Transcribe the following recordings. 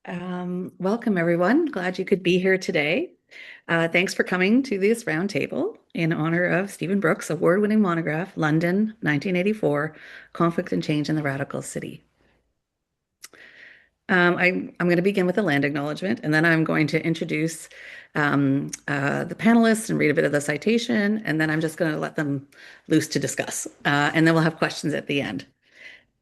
Welcome, everyone. Glad you could be here today. Thanks for coming to this roundtable in honor of Stephen Brooke's award-winning monograph, London, 1984, Conflict and Change in the Radical City. I'm going to begin with a land acknowledgement, and then I'm going to introduce the panelists and read a bit of the citation, and then I'm just going to let them loose to discuss. And then we'll have questions at the end.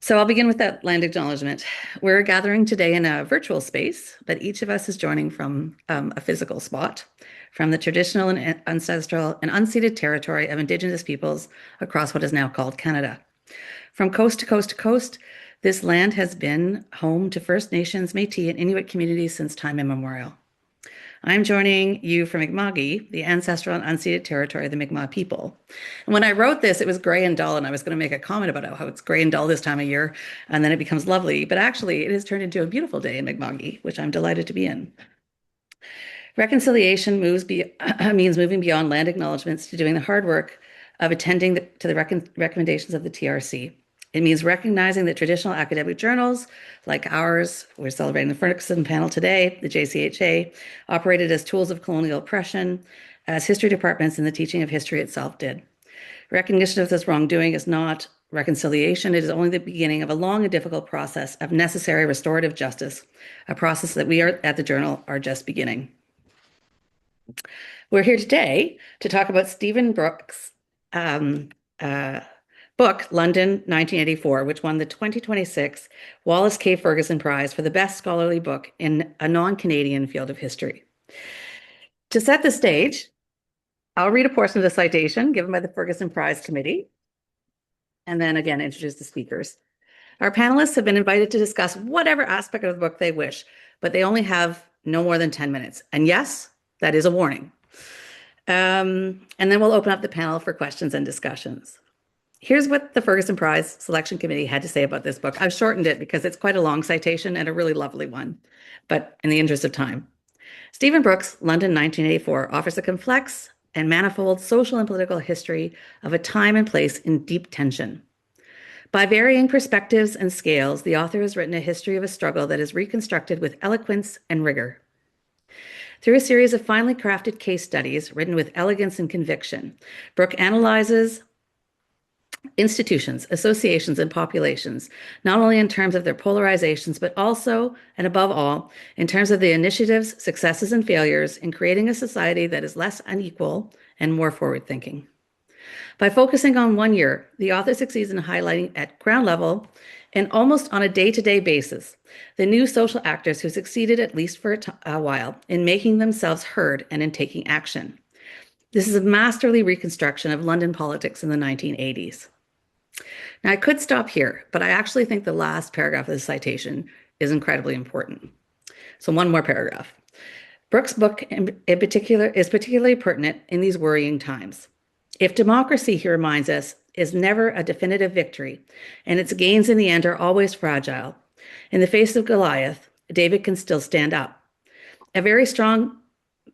So I'll begin with that land acknowledgement. We're gathering today in a virtual space, but each of us is joining from a physical spot, from the traditional and ancestral and unceded territory of Indigenous peoples across what is now called Canada. From coast to coast to coast, this land has been home to First Nations, Métis, and Inuit communities since time immemorial. I'm joining you from Mi'kma'ki, the ancestral and unceded territory of the Mi'kmaq people. And when I wrote this, it was gray and dull, and I was going to make a comment about how it's gray and dull this time of year, and then it becomes lovely. But actually, it has turned into a beautiful day in Mi'kma'ki, which I'm delighted to be in. Reconciliation means moving beyond land acknowledgements to doing the hard work of attending to the recommendations of the TRC. It means recognizing that traditional academic journals like ours, we're celebrating the Ferguson panel today, the JCHA, operated as tools of colonial oppression, as history departments in the teaching of history itself did. Recognition of this wrongdoing is not reconciliation. It is only the beginning of a long and difficult process of necessary restorative justice, a process that we at the journal are just beginning. We're here today to talk about Stephen Brooke's book, London, 1984, which won the 2026 Wallace-K Ferguson Prize for the best scholarly book in a non-Canadian field of history. To set the stage, I'll read a portion of the citation given by the Ferguson Prize Committee, and then again introduce the speakers. Our panelists have been invited to discuss whatever aspect of the book they wish, but they only have no more than 10 minutes. And yes, that is a warning. And then we'll open up the panel for questions and discussions. Here's what the Ferguson Prize Selection Committee had to say about this book. I've shortened it because it's quite a long citation and a really lovely one, but in the interest of time. Stephen Brooke's London 1984 offers a complex and manifold social and political history of a time and place in deep tension. By varying perspectives and scales, the author has written a history of a struggle that is reconstructed with eloquence and rigor. Through a series of finely crafted case studies written with elegance and conviction, Brooke analyzes institutions, associations, and populations, not only in terms of their polarizations, but also, and above all, in terms of the initiatives, successes, and failures in creating a society that is less unequal and more forward-thinking. By focusing on 1 year, the author succeeds in highlighting at ground level and almost on a day-to-day basis the new social actors who succeeded, at least for a while, in making themselves heard and in taking action. This is a masterly reconstruction of London politics in the 1980s. Now, I could stop here, but I actually think the last paragraph of the citation is incredibly important. So one more paragraph. Brooke's book in particular is particularly pertinent in these worrying times. If democracy, he reminds us, is never a definitive victory, and its gains in the end are always fragile, in the face of Goliath, David can still stand up. A very strong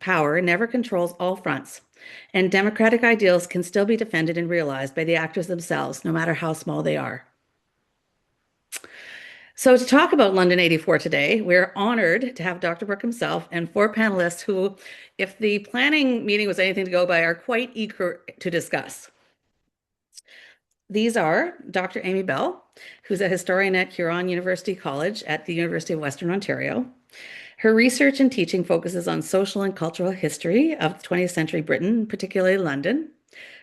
power never controls all fronts, and democratic ideals can still be defended and realized by the actors themselves, no matter how small they are. So to talk about London 84 today, we're honored to have Dr. Brooke himself and 4 panelists who, if the planning meeting was anything to go by, are quite eager to discuss. These are Dr. Amy Bell, who's a historian at Huron University College at the University of Western Ontario. Her research and teaching focuses on social and cultural history of 20th century Britain, particularly London.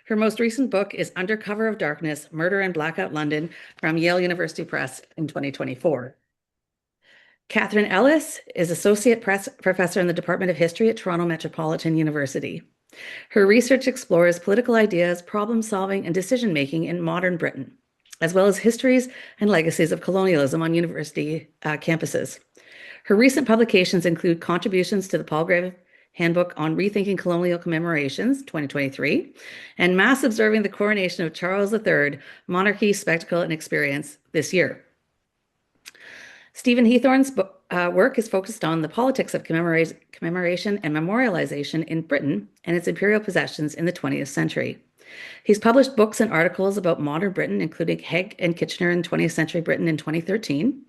Her most recent book is Under Cover of Darkness, Murder in Blackout London from Yale University Press in 2024. Catherine Ellis is Associate Professor in the Department of History at Toronto Metropolitan University. Her research explores political ideas, problem solving, and decision making in modern Britain, as well as histories and legacies of colonialism on university campuses. Her recent publications include contributions to the Palgrave Handbook on Rethinking Colonial Commemorations, 2023, and Mass Observing the Coronation of Charles III, Monarchy, Spectacle, and Experience this year. Stephen Heathorn's work is focused on the politics of commemoration and memorialization in Britain and its imperial possessions in the 20th century. He's published books and articles about modern Britain, including Haig and Kitchener in 20th Century Britain in 2013,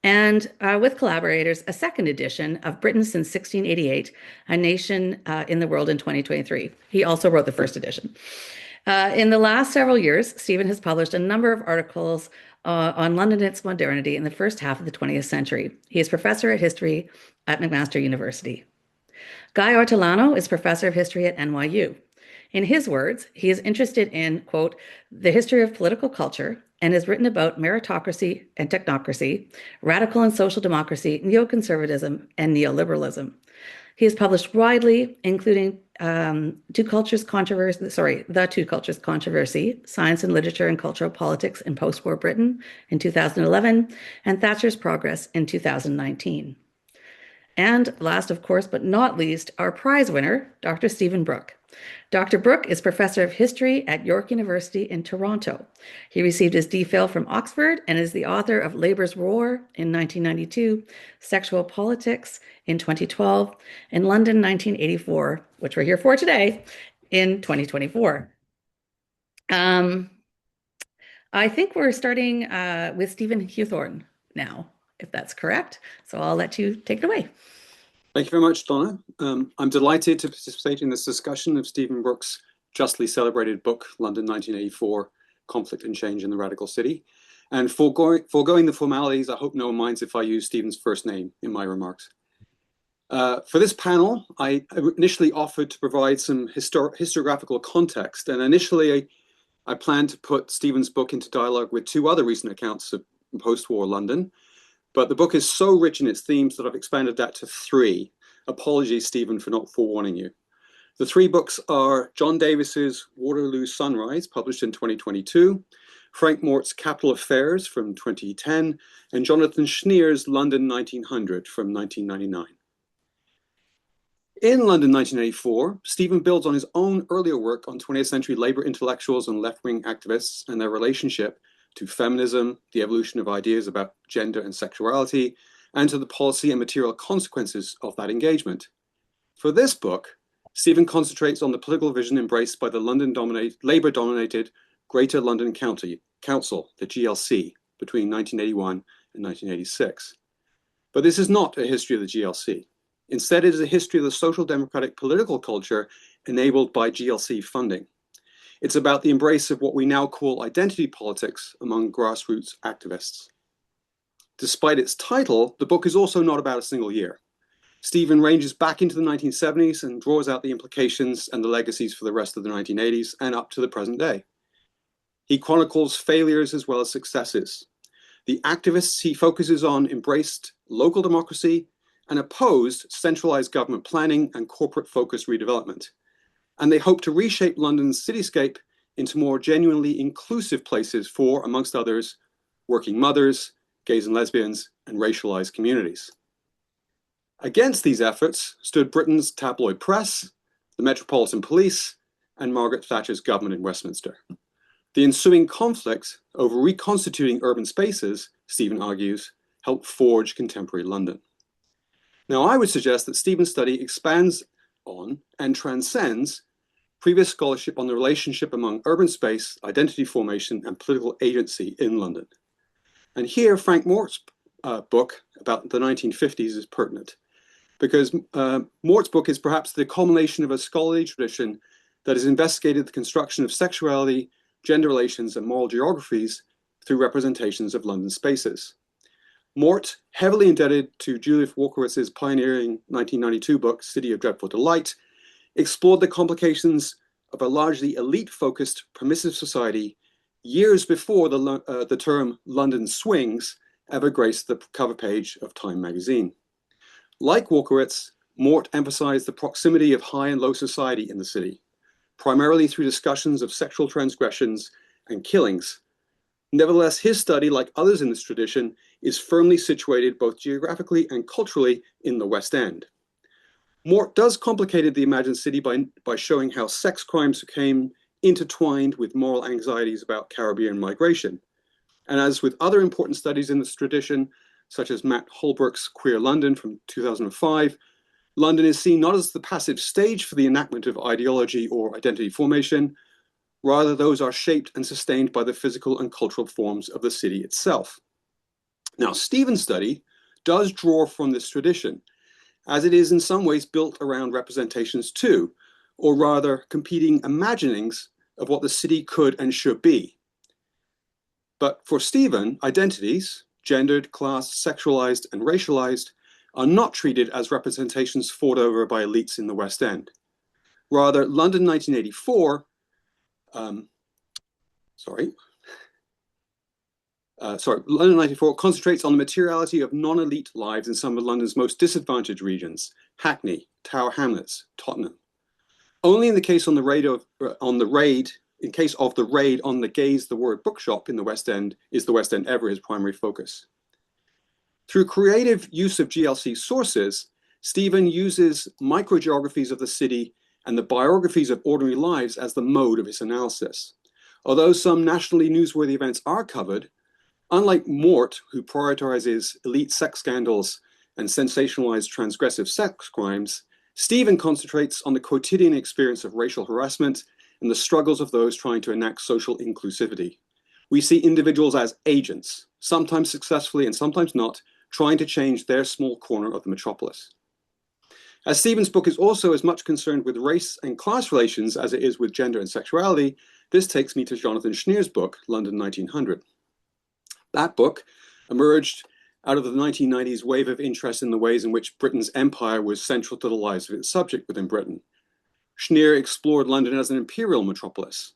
and with collaborators, a second edition of Britain since 1688, A Nation in the World in 2023. He also wrote the first edition. In the last several years, Stephen has published a number of articles on London and its modernity in the first half of the 20th century. He is professor of history at McMaster University. Guy Ortolano is professor of history at NYU. In his words, he is interested in, quote, the history of political culture and has written about meritocracy and technocracy, radical and social democracy, neoconservatism, and neoliberalism. He has published widely, including The Two Cultures Controversy, Science and Literature and Cultural Politics in Post-War Britain in 2011, and Thatcher's Progress in 2019. And last, of course, but not least, our prize winner, Dr. Stephen Brooke. Dr. Brooke is professor of history at York University in Toronto. He received his DPhil from Oxford and is the author of Labour's War in 1992, Sexual Politics in 2012, and London 1984, which we're here for today, in 2024. I think we're starting with Stephen Hewthorne now, if that's correct. So I'll let you take it away. Thank you very much, Donna. I'm delighted to participate in this discussion of Stephen Brooke's justly celebrated book, London 1984, Conflict and Change in the Radical City. And foregoing the formalities, I hope no one minds if I use Stephen's first name in my remarks. For this panel, I initially offered to provide some historiographical context, and initially I planned to put Stephen's book into dialogue with two other recent accounts of post-war London. But the book is so rich in its themes that I've expanded that to three. Apologies, Stephen, for not forewarning you. The three books are John Davis's Waterloo Sunrise, published in 2022, Frank Mort's Capital Affairs from 2010, and Jonathan Schneer's London 1900 from 1999. In London 1984, Stephen builds on his own earlier work on 20th century labor intellectuals and left-wing activists and their relationship to feminism, the evolution of ideas about gender and sexuality, and to the policy and material consequences of that engagement. For this book, Stephen concentrates on the political vision embraced by the Labour-dominated Greater London Council, the GLC, between 1981 and 1986. But this is not a history of the GLC. Instead, it is a history of the social democratic political culture enabled by GLC funding. It's about the embrace of what we now call identity politics among grassroots activists. Despite its title, the book is also not about a single year. Stephen ranges back into the 1970s and draws out the implications and the legacies for the rest of the 1980s and up to the present day. He chronicles failures as well as successes. The activists he focuses on embraced local democracy and opposed centralized government planning and corporate-focused redevelopment. And they hope to reshape London's cityscape into more genuinely inclusive places for, amongst others, working mothers, gays and lesbians, and racialized communities. Against these efforts stood Britain's tabloid press, the Metropolitan Police, and Margaret Thatcher's government in Westminster. The ensuing conflict over reconstituting urban spaces, Stephen argues, helped forge contemporary London. Now, I would suggest that Stephen's study expands on and transcends previous scholarship on the relationship among urban space, identity formation, and political agency in London. And here, Frank Mort's book about the 1950s is pertinent, because Mort's book is perhaps the culmination of a scholarly tradition that has investigated the construction of sexuality, gender relations, and moral geographies through representations of London spaces. Mort, heavily indebted to Judith Walkowitz's pioneering 1992 book, City of Dreadful Delight, explored the complications of a largely elite-focused permissive society years before the term London swings ever graced the cover page of Time magazine. Like Walkowitz, Mort emphasized the proximity of high and low society in the city, primarily through discussions of sexual transgressions and killings. Nevertheless, his study, like others in this tradition, is firmly situated both geographically and culturally in the West End. Mort does complicate the imagined city by showing how sex crimes became intertwined with moral anxieties about Caribbean migration. And as with other important studies in this tradition, such as Matt Holbrook's Queer London from 2005, London is seen not as the passive stage for the enactment of ideology or identity formation, rather those are shaped and sustained by the physical and cultural forms of the city itself. Now, Stephen's study does draw from this tradition, as it is in some ways built around representations too, or rather competing imaginings of what the city could and should be. But for Stephen, identities, gendered, class, sexualized, and racialized, are not treated as representations fought over by elites in the West End. Rather, London 1984, London 1984 concentrates on the materiality of non-elite lives in some of London's most disadvantaged regions: Hackney, Tower Hamlets, Tottenham. Only in the case of the raid on the Gaze the Word bookshop in the West End is the West End ever his primary focus. Through creative use of GLC sources, Stephen uses microgeographies of the city and the biographies of ordinary lives as the mode of his analysis. Although some nationally newsworthy events are covered, unlike Mort, who prioritizes elite sex scandals and sensationalized transgressive sex crimes, Stephen concentrates on the quotidian experience of racial harassment and the struggles of those trying to enact social inclusivity. We see individuals as agents, sometimes successfully and sometimes not, trying to change their small corner of the metropolis. As Stephen's book is also as much concerned with race and class relations as it is with gender and sexuality, this takes me to Jonathan Schneer's book, London 1900. That book emerged out of the 1990s wave of interest in the ways in which Britain's empire was central to the lives of its subject within Britain. Schneer explored London as an imperial metropolis.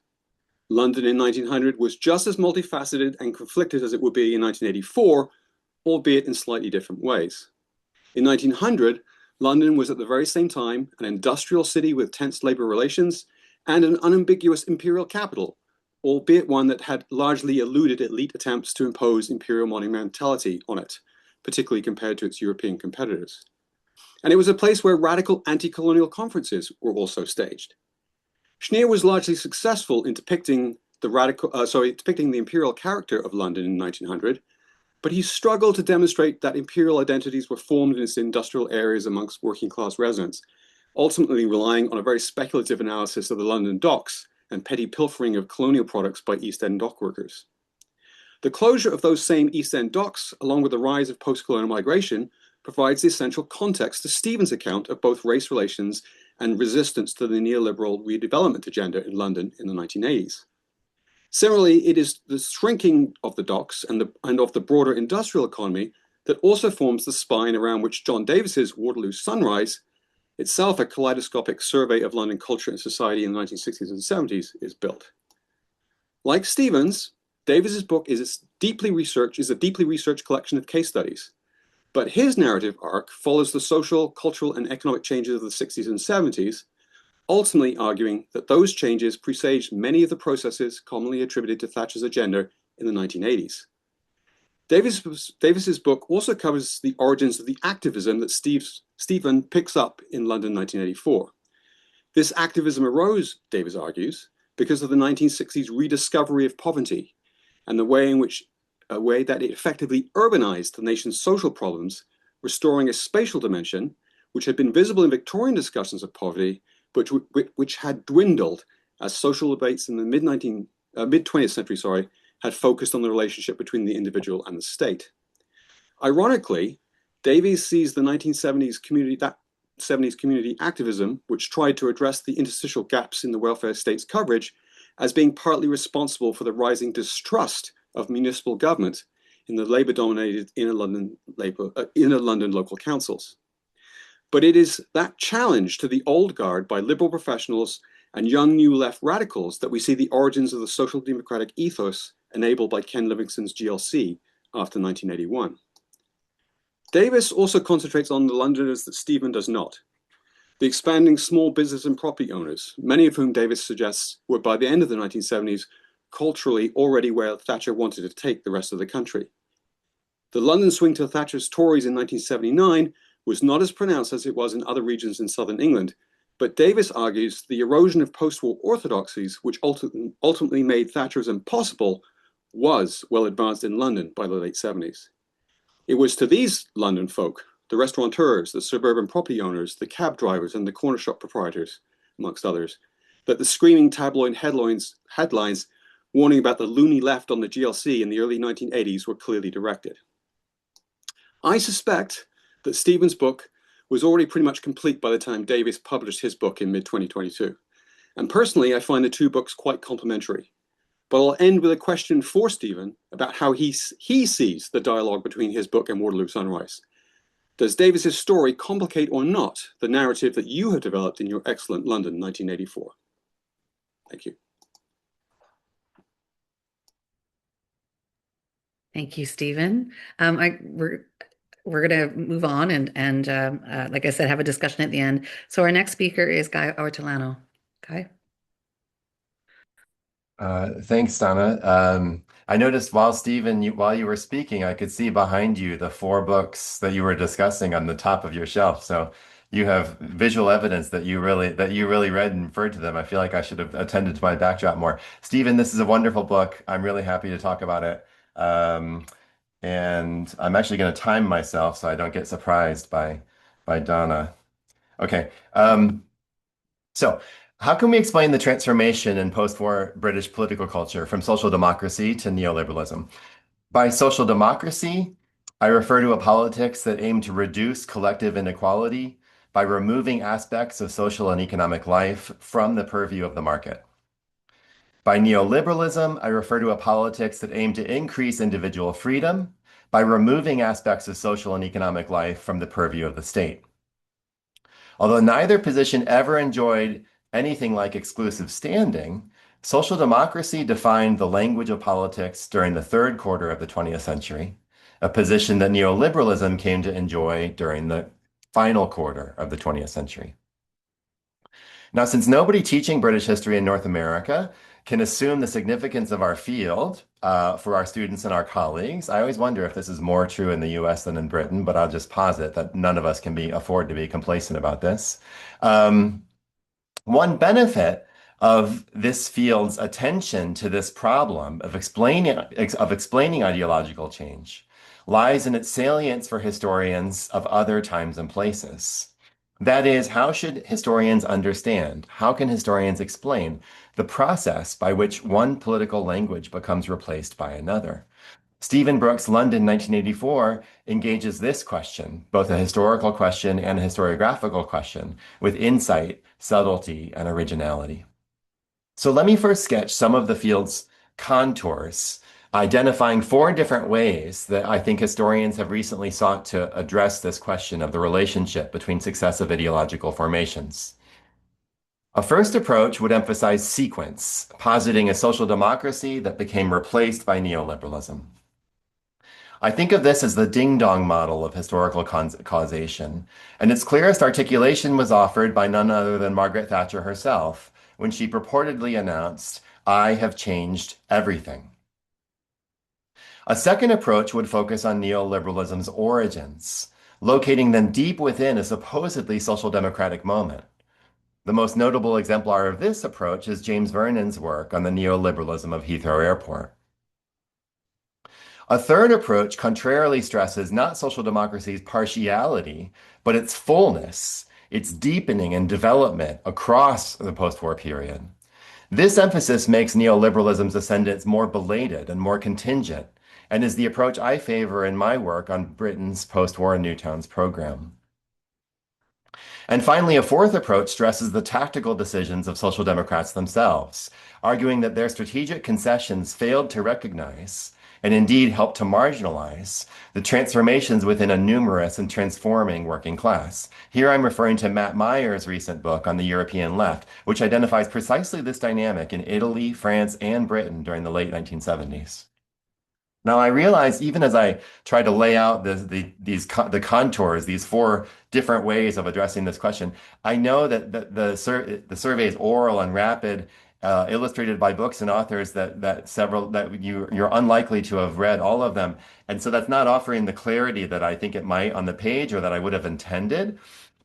London in 1900 was just as multifaceted and conflicted as it would be in 1984, albeit in slightly different ways. In 1900, London was at the very same time an industrial city with tense labor relations and an unambiguous imperial capital, albeit one that had largely eluded elite attempts to impose imperial monumentality on it, particularly compared to its European competitors. And it was a place where radical anti-colonial conferences were also staged. Schneer was largely successful in depicting the imperial character of London in 1900, but he struggled to demonstrate that imperial identities were formed in its industrial areas amongst working class residents, ultimately relying on a very speculative analysis of the London docks and petty pilfering of colonial products by East End dock workers. The closure of those same East End docks, along with the rise of post-colonial migration, provides the essential context to Stephen's account of both race relations and resistance to the neoliberal redevelopment agenda in London in the 1980s. Similarly, it is the shrinking of the docks and of the broader industrial economy that also forms the spine around which John Davis's Waterloo Sunrise, itself a kaleidoscopic survey of London culture and society in the 1960s and 70s, is built. Like Stephen's, Davis's book is a deeply researched collection of case studies, but his narrative arc follows the social, cultural, and economic changes of the 60s and 70s, ultimately arguing that those changes presaged many of the processes commonly attributed to Thatcher's agenda in the 1980s. Davis's book also covers the origins of the activism that Stephen picks up in London 1984. This activism arose, Davis argues, because of the 1960s rediscovery of poverty and the way that it effectively urbanized the nation's social problems, restoring a spatial dimension which had been visible in Victorian discussions of poverty, but which had dwindled as social debates in the mid-20th century had focused on the relationship between the individual and the state. Ironically, Davies sees the 1970s community activism, which tried to address the interstitial gaps in the welfare state's coverage, as being partly responsible for the rising distrust of municipal government in the Labour-dominated inner London local councils. But it is that challenge to the old guard by liberal professionals and young new left radicals that we see the origins of the social democratic ethos enabled by Ken Livingstone's GLC after 1981. Davis also concentrates on the Londoners that Stephen does not. The expanding small business and property owners, many of whom Davis suggests were by the end of the 1970s culturally already where Thatcher wanted to take the rest of the country. The London swing to Thatcher's Tories in 1979 was not as pronounced as it was in other regions in southern England, but Davis argues the erosion of post-war orthodoxies, which ultimately made Thatcherism possible, was well advanced in London by the late 70s. It was to these London folk, the restaurateurs, the suburban property owners, the cab drivers, and the corner shop proprietors, amongst others, that the screaming tabloid headlines warning about the loony left on the GLC in the early 1980s were clearly directed. I suspect that Stephen's book was already pretty much complete by the time Davis published his book in mid-2022. And personally, I find the two books quite complementary. But I'll end with a question for Stephen about how he sees the dialogue between his book and Waterloo Sunrise. Does Davis's story complicate or not the narrative that you have developed in your excellent London 1984? Thank you. Thank you, Stephen. We're going to move on and like I said, have a discussion at the end. So our next speaker is Guy Ortolano. Guy? Thanks, Donna. I noticed while Stephen, while you were speaking, I could see behind you the four books that you were discussing on the top of your shelf. So you have visual evidence that you really read and referred to them. I feel like I should have attended to my backdrop more. Stephen, this is a wonderful book. I'm really happy to talk about it. And I'm actually going to time myself so I don't get surprised by Donna. Okay. So, how can we explain the transformation in post-war British political culture from social democracy to neoliberalism? By social democracy, I refer to a politics that aimed to reduce collective inequality by removing aspects of social and economic life from the purview of the market. By neoliberalism, I refer to a politics that aimed to increase individual freedom by removing aspects of social and economic life from the purview of the state. Although neither position ever enjoyed anything like exclusive standing, social democracy defined the language of politics during the third quarter of the 20th century, a position that neoliberalism came to enjoy during the final quarter of the 20th century. Now, since nobody teaching British history in North America can assume the significance of our field for our students and our colleagues, I always wonder if this is more true in the US than in Britain, but I'll just posit that none of us can afford to be complacent about this. One benefit of this field's attention to this problem of explaining ideological change lies in its salience for historians of other times and places. That is, how should historians understand? How can historians explain the process by which one political language becomes replaced by another? Stephen Brooke's London 1984 engages this question, both a historical question and a historiographical question, with insight, subtlety, and originality. So let me first sketch some of the field's contours, identifying four different ways that I think historians have recently sought to address this question of the relationship between successive ideological formations. A first approach would emphasize sequence, positing a social democracy that became replaced by neoliberalism. I think of this as the ding-dong model of historical causation, and its clearest articulation was offered by none other than Margaret Thatcher herself when she purportedly announced, "I have changed everything." A second approach would focus on neoliberalism's origins, locating them deep within a supposedly social democratic moment. The most notable exemplar of this approach is James Vernon's work on the neoliberalism of Heathrow Airport. A third approach contrarily stresses not social democracy's partiality, but its fullness, its deepening and development across the post-war period. This emphasis makes neoliberalism's ascendance more belated and more contingent, and is the approach I favor in my work on Britain's post-war New Towns program. And finally, a fourth approach stresses the tactical decisions of social democrats themselves, arguing that their strategic concessions failed to recognize, and indeed helped to marginalize, the transformations within a numerous and transforming working class. Here I'm referring to Matt Meyer's recent book on the European left, which identifies precisely this dynamic in Italy, France, and Britain during the late 1970s. Now, I realize even as I try to lay out the contours, these four different ways of addressing this question, I know that the survey is oral and rapid, illustrated by books and authors that you're unlikely to have read all of them, and so that's not offering the clarity that I think it might on the page or that I would have intended.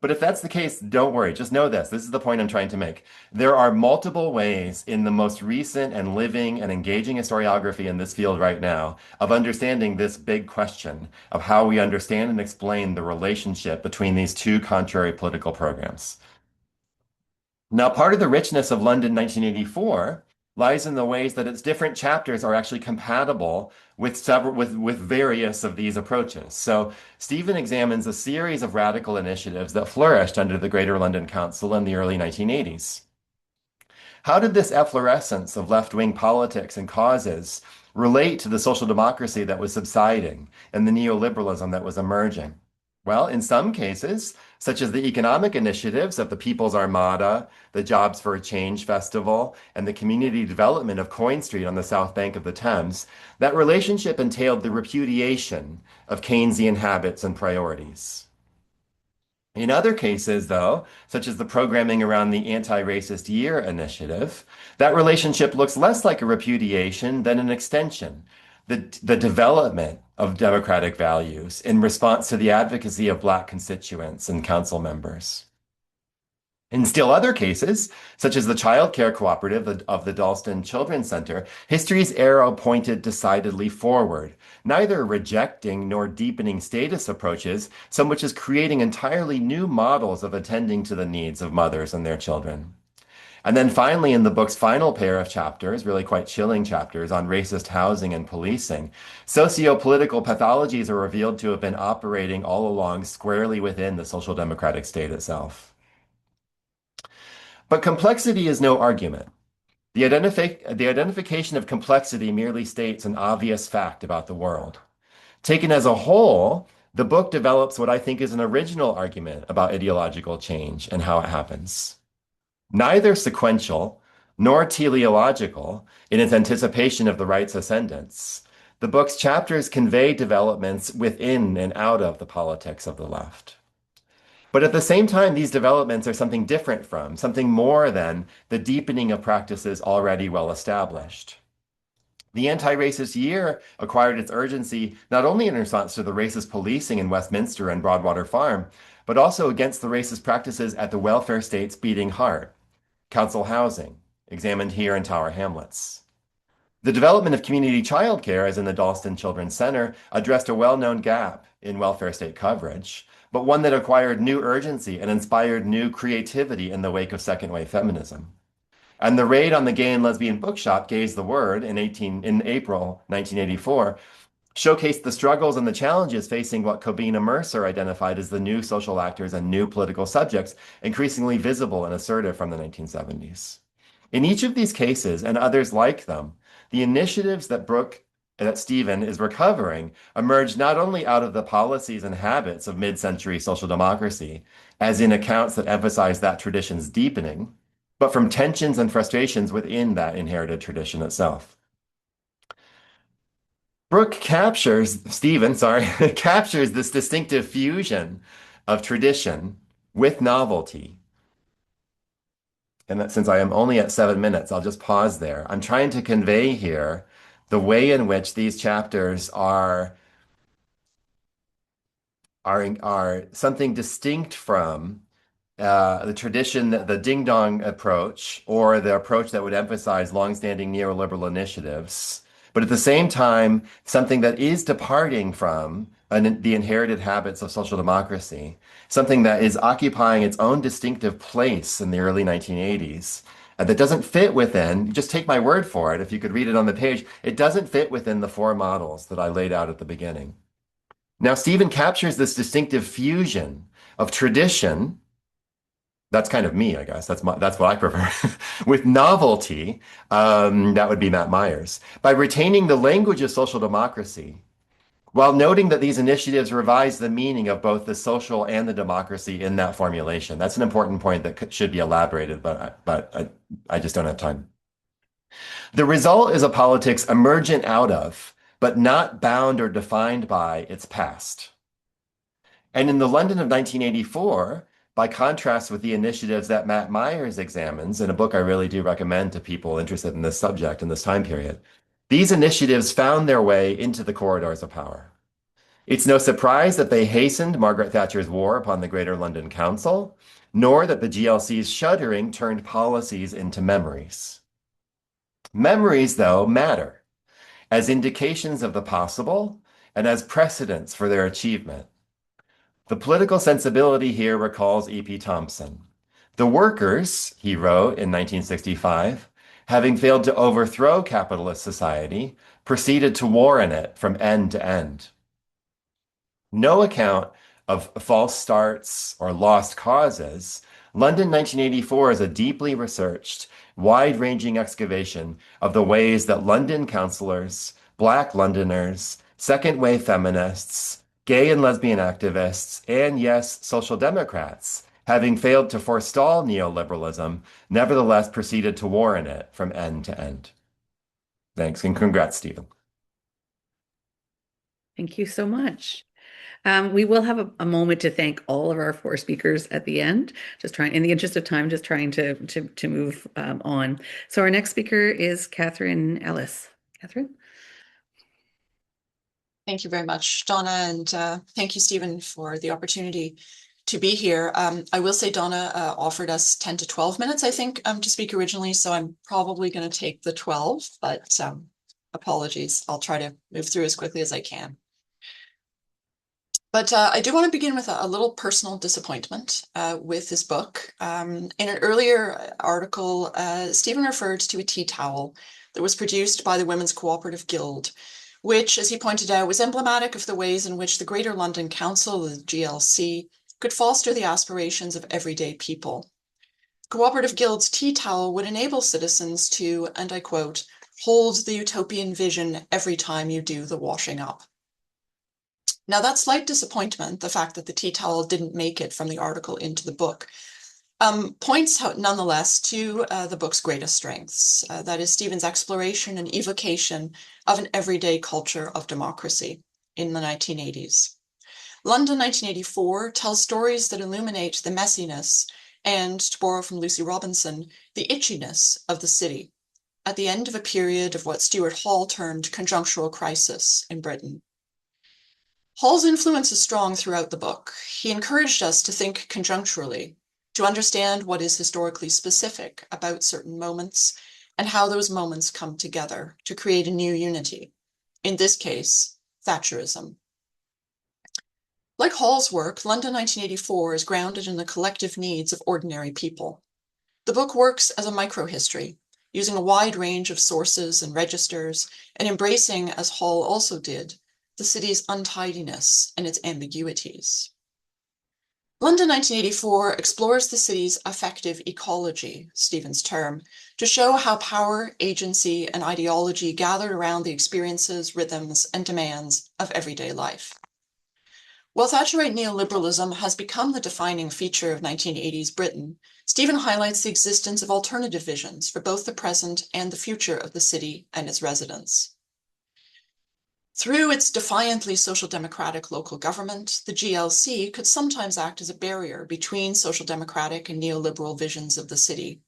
But if that's the case, don't worry. Just know this. This is the point I'm trying to make. There are multiple ways in the most recent and living and engaging historiography in this field right now of understanding this big question of how we understand and explain the relationship between these two contrary political programs. Now, part of the richness of London 1984 lies in the ways that its different chapters are actually compatible with various of these approaches. So Stephen examines a series of radical initiatives that flourished under the Greater London Council in the early 1980s. How did this efflorescence of left-wing politics and causes relate to the social democracy that was subsiding and the neoliberalism that was emerging? Well, in some cases, such as the economic initiatives of the People's Armada, the Jobs for a Change Festival, and the community development of Coin Street on the south bank of the Thames, that relationship entailed the repudiation of Keynesian habits and priorities. In other cases, though, such as the programming around the Anti-Racist Year initiative, that relationship looks less like a repudiation than an extension, the development of democratic values in response to the advocacy of Black constituents and council members. In still other cases, such as the child care cooperative of the Dalston Children's Center, history's arrow pointed decidedly forward, neither rejecting nor deepening status approaches, so much as creating entirely new models of attending to the needs of mothers and their children. And then finally, in the book's final pair of chapters, really quite chilling chapters on racist housing and policing, socio-political pathologies are revealed to have been operating all along squarely within the social democratic state itself. But complexity is no argument. The identification of complexity merely states an obvious fact about the world. Taken as a whole, the book develops what I think is an original argument about ideological change and how it happens. Neither sequential nor teleological in its anticipation of the right's ascendance, the book's chapters convey developments within and out of the politics of the left. But at the same time, these developments are something different from, something more than the deepening of practices already well established. The anti-racist year acquired its urgency not only in response to the racist policing in Westminster and Broadwater Farm, but also against the racist practices at the welfare state's beating heart, council housing, examined here in Tower Hamlets. The development of community childcare, as in the Dalston Children's Center, addressed a well-known gap in welfare state coverage, but one that acquired new urgency and inspired new creativity in the wake of second-wave feminism. And the raid on the gay and lesbian bookshop, Gay's the Word, in April 1984, showcased the struggles and the challenges facing what Kobina Mercer identified as the new social actors and new political subjects, increasingly visible and assertive from the 1970s. In each of these cases, and others like them, the initiatives that Stephen is recovering emerge not only out of the policies and habits of mid-century social democracy, as in accounts that emphasize that tradition's deepening, but from tensions and frustrations within that inherited tradition itself. Stephen captures this distinctive fusion of tradition with novelty. And that, since I am only at 7 minutes, I'll just pause there. I'm trying to convey here the way in which these chapters are something distinct from the tradition, the ding-dong approach, or the approach that would emphasize longstanding neoliberal initiatives, but at the same time, something that is departing from the inherited habits of social democracy, something that is occupying its own distinctive place in the early 1980s, and that doesn't fit within, just take my word for it, if you could read it on the page, it doesn't fit within the four models that I laid out at the beginning. Now, Stephen captures this distinctive fusion of tradition, that's kind of me, I guess. That's what I prefer. With novelty, that would be Matt Myers, by retaining the language of social democracy, while noting that these initiatives revise the meaning of both the social and the democracy in that formulation. That's an important point that should be elaborated, but I just don't have time. The result is a politics emergent out of, but not bound or defined by, its past. And in the London of 1984, by contrast with the initiatives that Matt Myers examines, in a book I really do recommend to people interested in this subject in this time period, these initiatives found their way into the corridors of power. It's no surprise that they hastened Margaret Thatcher's war upon the Greater London Council, nor that the GLC's shuddering turned policies into memories. Memories, though, matter as indications of the possible and as precedents for their achievement. The political sensibility here recalls E.P. Thompson. The workers, he wrote in 1965, having failed to overthrow capitalist society, proceeded to war in it from end to end. No account of false starts or lost causes, London 1984 is a deeply researched, wide-ranging excavation of the ways that London councillors, Black Londoners, second-wave feminists, gay and lesbian activists, and yes, social democrats, having failed to forestall neoliberalism, nevertheless proceeded to war in it from end to end. Thanks, and congrats, Stephen. Thank you so much. We will have a moment to thank all of our four speakers at the end, just trying, in the interest of time, just trying to move on. So our next speaker is Catherine Ellis. Catherine? Thank you very much, Donna, and thank you, Stephen, for the opportunity to be here. I will say Donna offered us 10 to 12 minutes, I think, to speak originally, so I'm probably going to take the 12, but apologies. I'll try to move through as quickly as I can. But I do want to begin with a little personal disappointment with this book. In an earlier article, Stephen referred to a tea towel that was produced by the Women's Cooperative Guild, which, as he pointed out, was emblematic of the ways in which the Greater London Council, the GLC, could foster the aspirations of everyday people. Cooperative Guild's tea towel would enable citizens to, and I quote, hold the utopian vision every time you do the washing up. Now, that slight disappointment, the fact that the tea towel didn't make it from the article into the book, points out nonetheless to the book's greatest strengths. That is Stephen's exploration and evocation of an everyday culture of democracy in the 1980s. London 1984 tells stories that illuminate the messiness and, to borrow from Lucy Robinson, the itchiness of the city at the end of a period of what Stuart Hall termed conjunctural crisis in Britain. Hall's influence is strong throughout the book. He encouraged us to think conjuncturally, to understand what is historically specific about certain moments and how those moments come together to create a new unity. In this case, Thatcherism. Like Hall's work, London 1984 is grounded in the collective needs of ordinary people. The book works as a microhistory, using a wide range of sources and registers, and embracing, as Hall also did, the city's untidiness and its ambiguities. London 1984 explores the city's affective ecology, Stephen's term, to show how power, agency, and ideology gathered around the experiences, rhythms, and demands of everyday life. While Thatcherite neoliberalism has become the defining feature of 1980s Britain, Stephen highlights the existence of alternative visions for both the present and the future of the city and its residents. Through its defiantly social democratic local government, the GLC could sometimes act as a barrier between social democratic and neoliberal visions of the city,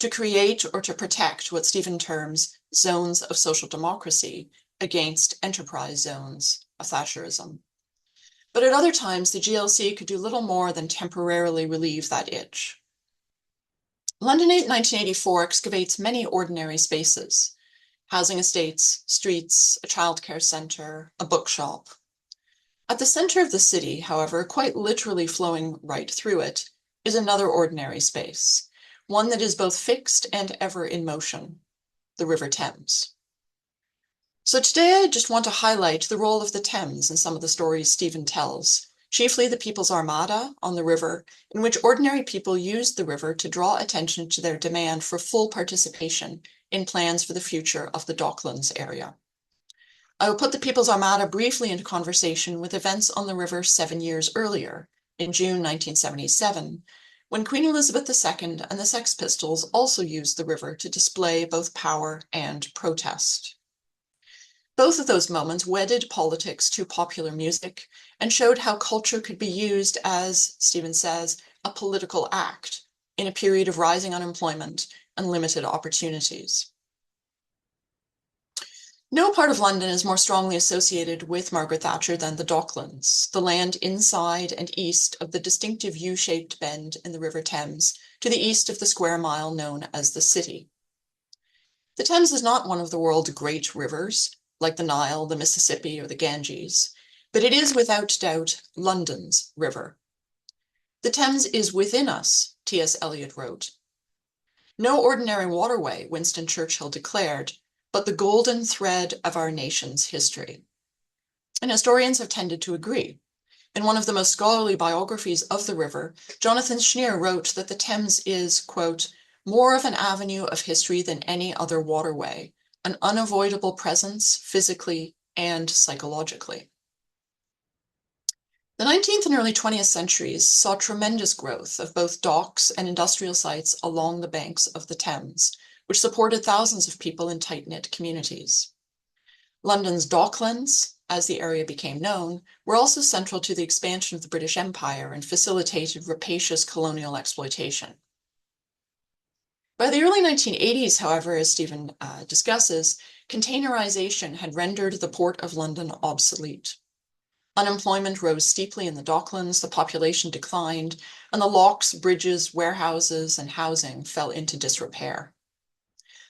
to create or to protect what Stephen terms zones of social democracy against enterprise zones of Thatcherism. But at other times, the GLC could do little more than temporarily relieve that itch. London 1984 excavates many ordinary spaces, housing estates, streets, a childcare centre, a bookshop. At the centre of the city, however, quite literally flowing right through it, is another ordinary space, one that is both fixed and ever in motion, the River Thames. So today I just want to highlight the role of the Thames in some of the stories Stephen tells, chiefly the People's Armada on the river, in which ordinary people used the river to draw attention to their demand for full participation in plans for the future of the Docklands area. I will put the People's Armada briefly into conversation with events on the river 7 years earlier, in June 1977, when Queen Elizabeth II and the Sex Pistols also used the river to display both power and protest. Both of those moments wedded politics to popular music and showed how culture could be used as, Stephen says, a political act in a period of rising unemployment and limited opportunities. No part of London is more strongly associated with Margaret Thatcher than the Docklands, the land inside and east of the distinctive U-shaped bend in the River Thames to the east of the square mile known as the City. The Thames is not one of the world's great rivers, like the Nile, the Mississippi, or the Ganges, but it is without doubt London's river. The Thames is within us, T.S. Eliot wrote. No ordinary waterway, Winston Churchill declared, but the golden thread of our nation's history. And historians have tended to agree. In one of the most scholarly biographies of the river, Jonathan Schneer wrote that the Thames is, quote, more of an avenue of history than any other waterway, an unavoidable presence physically and psychologically. The 19th and early 20th centuries saw tremendous growth of both docks and industrial sites along the banks of the Thames, which supported thousands of people in tight-knit communities. London's docklands, as the area became known, were also central to the expansion of the British Empire and facilitated rapacious colonial exploitation. By the early 1980s, however, as Stephen discusses, containerization had rendered the Port of London obsolete. Unemployment rose steeply in the docklands, the population declined, and the locks, bridges, warehouses, and housing fell into disrepair.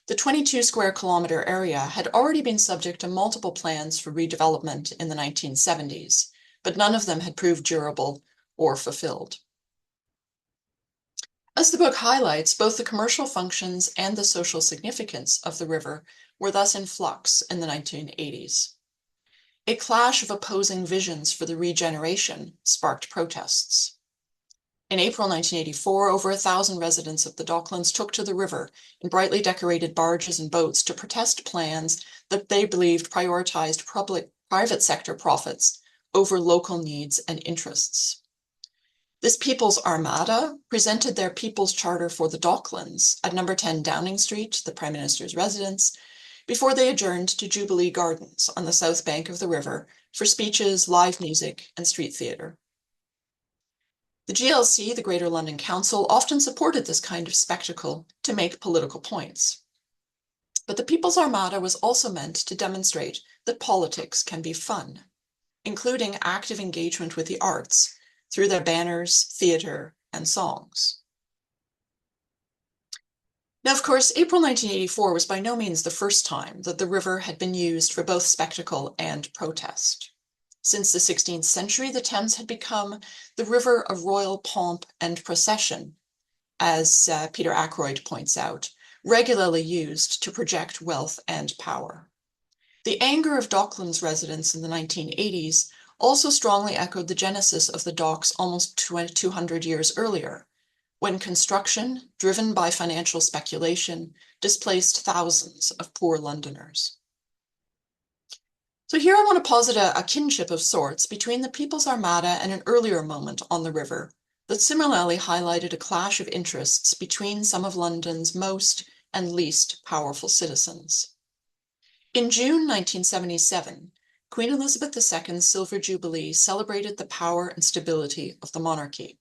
The 22 square kilometer area had already been subject to multiple plans for redevelopment in the 1970s, but none of them had proved durable or fulfilled. As the book highlights, both the commercial functions and the social significance of the river were thus in flux in the 1980s. A clash of opposing visions for the regeneration sparked protests. In April 1984, over 1,000 residents of the Docklands took to the river in brightly decorated barges and boats to protest plans that they believed prioritized private sector profits over local needs and interests. This People's Armada presented their People's Charter for the Docklands at number 10 Downing Street, the Prime Minister's residence, before they adjourned to Jubilee Gardens on the south bank of the river for speeches, live music, and street theatre. The GLC, the Greater London Council, often supported this kind of spectacle to make political points. But the People's Armada was also meant to demonstrate that politics can be fun, including active engagement with the arts through their banners, theatre, and songs. Now, of course, April 1984 was by no means the first time that the river had been used for both spectacle and protest. Since the 16th century, the Thames had become the river of royal pomp and procession, as Peter Ackroyd points out, regularly used to project wealth and power. The anger of Docklands residents in the 1980s also strongly echoed the genesis of the docks almost 200 years earlier, when construction, driven by financial speculation, displaced thousands of poor Londoners. So here I want to posit a kinship of sorts between the People's Armada and an earlier moment on the river that similarly highlighted a clash of interests between some of London's most and least powerful citizens. In June 1977, Queen Elizabeth II's Silver Jubilee celebrated the power and stability of the monarchy.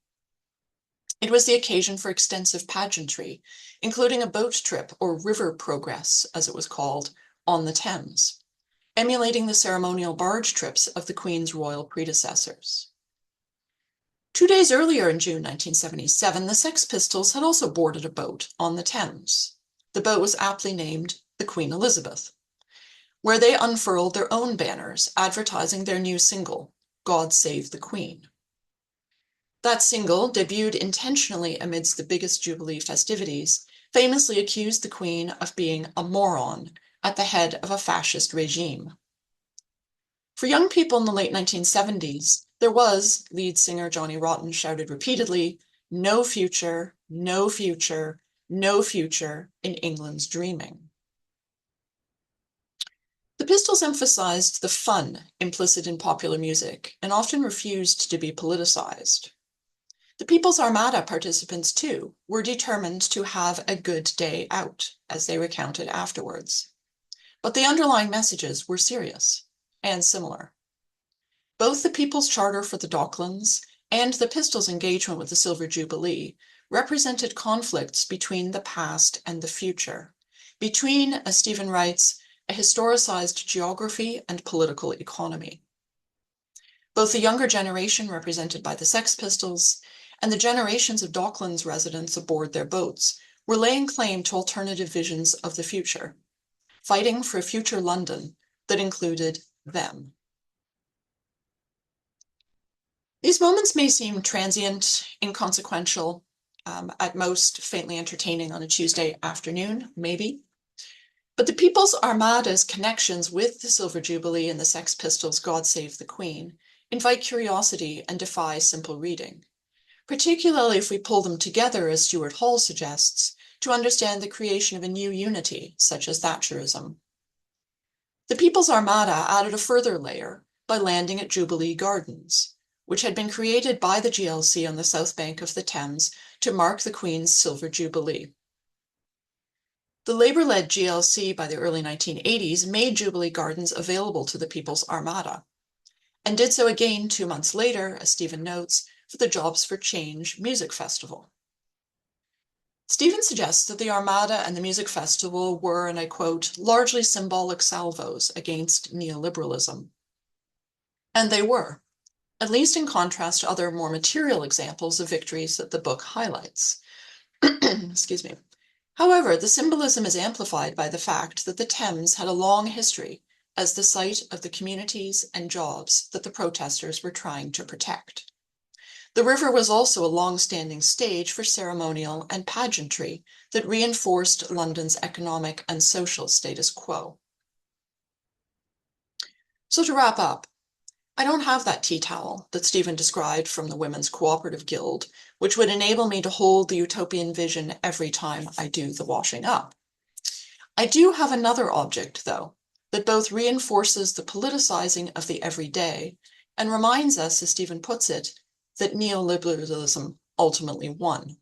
It was the occasion for extensive pageantry, including a boat trip, or river progress, as it was called, on the Thames, emulating the ceremonial barge trips of the Queen's royal predecessors. 2 days earlier in June 1977, the Sex Pistols had also boarded a boat on the Thames. The boat was aptly named the Queen Elizabeth, where they unfurled their own banners advertising their new single, God Save the Queen. That single, debuted intentionally amidst the biggest Jubilee festivities, famously accused the Queen of being a moron at the head of a fascist regime. For young people in the late 1970s, there was, lead singer Johnny Rotten shouted repeatedly, no future, no future, no future in England's dreaming. The Pistols emphasized the fun implicit in popular music and often refused to be politicized. The People's Armada participants, too, were determined to have a good day out, as they recounted afterwards. But the underlying messages were serious and similar. Both the People's Charter for the Docklands and the Pistols' engagement with the Silver Jubilee represented conflicts between the past and the future, between, as Stephen writes, a historicized geography and political economy. Both the younger generation, represented by the Sex Pistols, and the generations of Docklands residents aboard their boats were laying claim to alternative visions of the future, fighting for a future London that included them. These moments may seem transient, inconsequential, at most faintly entertaining on a Tuesday afternoon, maybe. But the People's Armada's connections with the Silver Jubilee and the Sex Pistols' God Save the Queen invite curiosity and defy simple reading, particularly if we pull them together, as Stuart Hall suggests, to understand the creation of a new unity, such as Thatcherism. The People's Armada added a further layer by landing at Jubilee Gardens, which had been created by the GLC on the south bank of the Thames to mark the Queen's Silver Jubilee. The Labour-led GLC by the early 1980s made Jubilee Gardens available to the People's Armada, and did so again 2 months later, as Stephen notes, for the Jobs for Change Music Festival. Stephen suggests that the Armada and the Music Festival were, and I quote, largely symbolic salvos against neoliberalism. And they were, at least in contrast to other more material examples of victories that the book highlights. Excuse me. However, the symbolism is amplified by the fact that the Thames had a long history as the site of the communities and jobs that the protesters were trying to protect. The river was also a long-standing stage for ceremonial and pageantry that reinforced London's economic and social status quo. So to wrap up, I don't have that tea towel that Stephen described from the Women's Cooperative Guild, which would enable me to hold the utopian vision every time I do the washing up. I do have another object, though, that both reinforces the politicizing of the everyday and reminds us, as Stephen puts it, that neoliberalism ultimately won.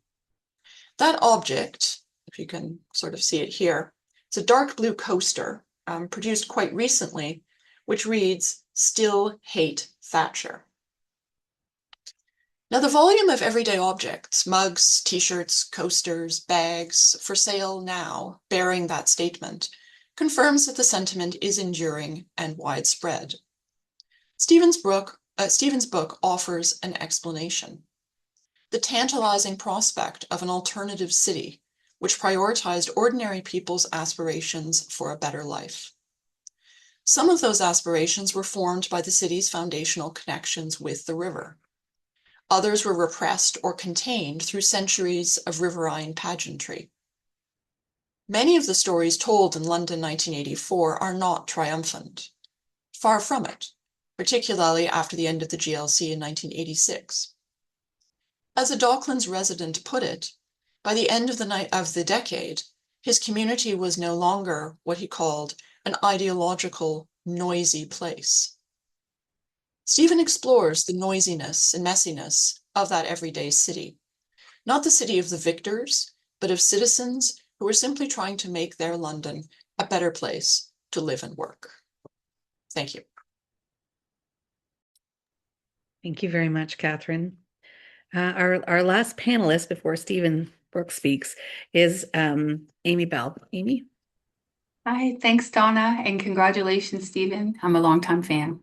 That object, if you can sort of see it here, it's a dark blue coaster produced quite recently, which reads, "Still Hate Thatcher." Now, the volume of everyday objects, mugs, t-shirts, coasters, bags, for sale now, bearing that statement, confirms that the sentiment is enduring and widespread. Stephen's book offers an explanation. The tantalizing prospect of an alternative city, which prioritized ordinary people's aspirations for a better life. Some of those aspirations were formed by the city's foundational connections with the river. Others were repressed or contained through centuries of riverine pageantry. Many of the stories told in London 1984 are not triumphant. Far from it, particularly after the end of the GLC in 1986. As a Docklands resident put it, by the end of the decade, his community was no longer what he called an ideological, noisy place. Stephen explores the noisiness and messiness of that everyday city, not the city of the victors, but of citizens who were simply trying to make their London a better place to live and work. Thank you. Thank you very much, Catherine. Our last panelist before Stephen Brooke speaks is Amy Bell. Amy? Hi, thanks, Donna, and congratulations, Stephen. I'm a longtime fan.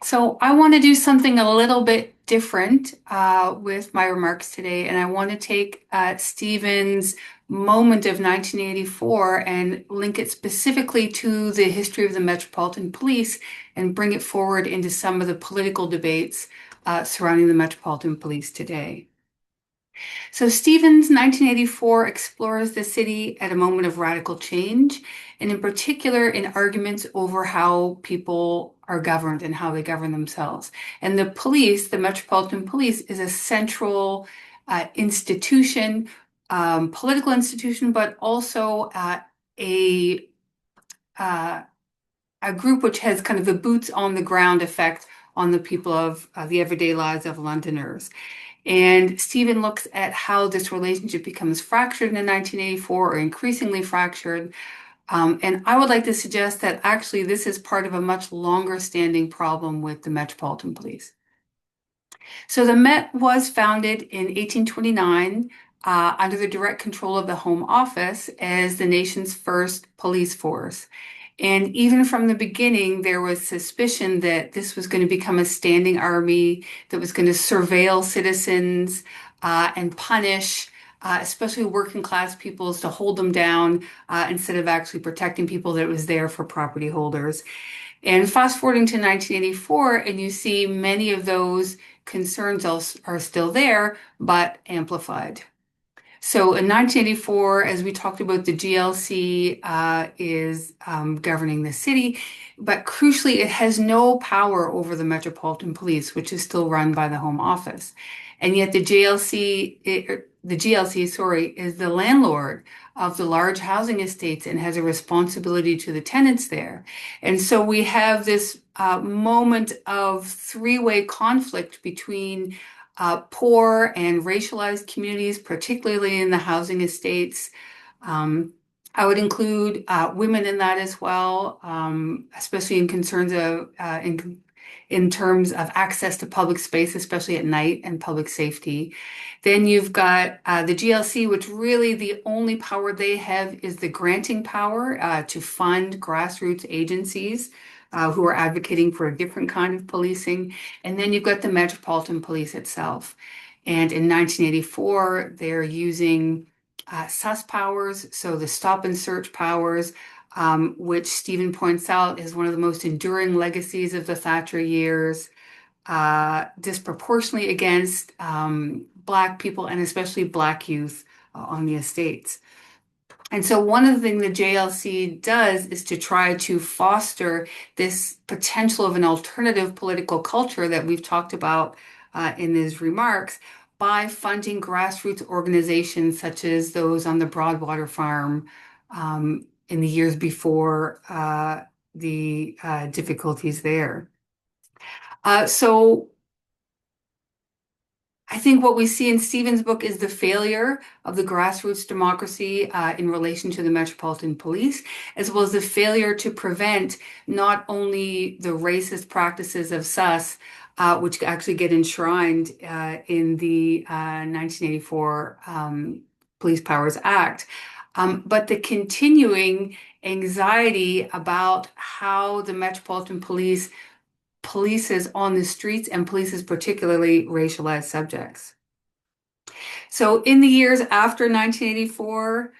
So I want to do something a little bit different with my remarks today, and I want to take Stephen's moment of 1984 and link it specifically to the history of the Metropolitan Police and bring it forward into some of the political debates surrounding the Metropolitan Police today. So Stephen's 1984 explores the city at a moment of radical change, and in particular in arguments over how people are governed and how they govern themselves. And the police, the Metropolitan Police, is a central institution, political institution, but also a group which has kind of a boots on the ground effect on the people of the everyday lives of Londoners. And Stephen looks at how this relationship becomes fractured in 1984 or increasingly fractured. And I would like to suggest that actually this is part of a much longer standing problem with the Metropolitan Police. So the Met was founded in 1829 under the direct control of the Home Office as the nation's first police force. And even from the beginning, there was suspicion that this was going to become a standing army that was going to surveil citizens and punish, especially working class peoples, to hold them down instead of actually protecting people, that it was there for property holders. And fast forwarding to 1984, and you see many of those concerns are still there, but amplified. So in 1984, as we talked about, the GLC is governing the city, but crucially, it has no power over the Metropolitan Police, which is still run by the Home Office. And yet the GLC, sorry, is the landlord of the large housing estates and has a responsibility to the tenants there. And so we have this moment of three-way conflict between poor and racialized communities, particularly in the housing estates. I would include women in that as well, especially in concerns of in terms of access to public space, especially at night, and public safety. Then you've got the GLC, which really the only power they have is the granting power to fund grassroots agencies who are advocating for a different kind of policing. And then you've got the Metropolitan Police itself. And in 1984, they're using sus powers, so the stop and search powers, which Stephen points out is one of the most enduring legacies of the Thatcher years, disproportionately against Black people and especially Black youth on the estates. And so one of the things the JLC does is to try to foster this potential of an alternative political culture that we've talked about in these remarks by funding grassroots organizations such as those on the Broadwater farm in the years before the difficulties there. So I think what we see in Stephen's book is the failure of the grassroots democracy in relation to the Metropolitan Police, as well as the failure to prevent not only the racist practices of sus, which actually get enshrined in the 1984 Police Powers Act, but the continuing anxiety about how the Metropolitan Police polices on the streets and polices particularly racialized subjects. So in the years after 1984,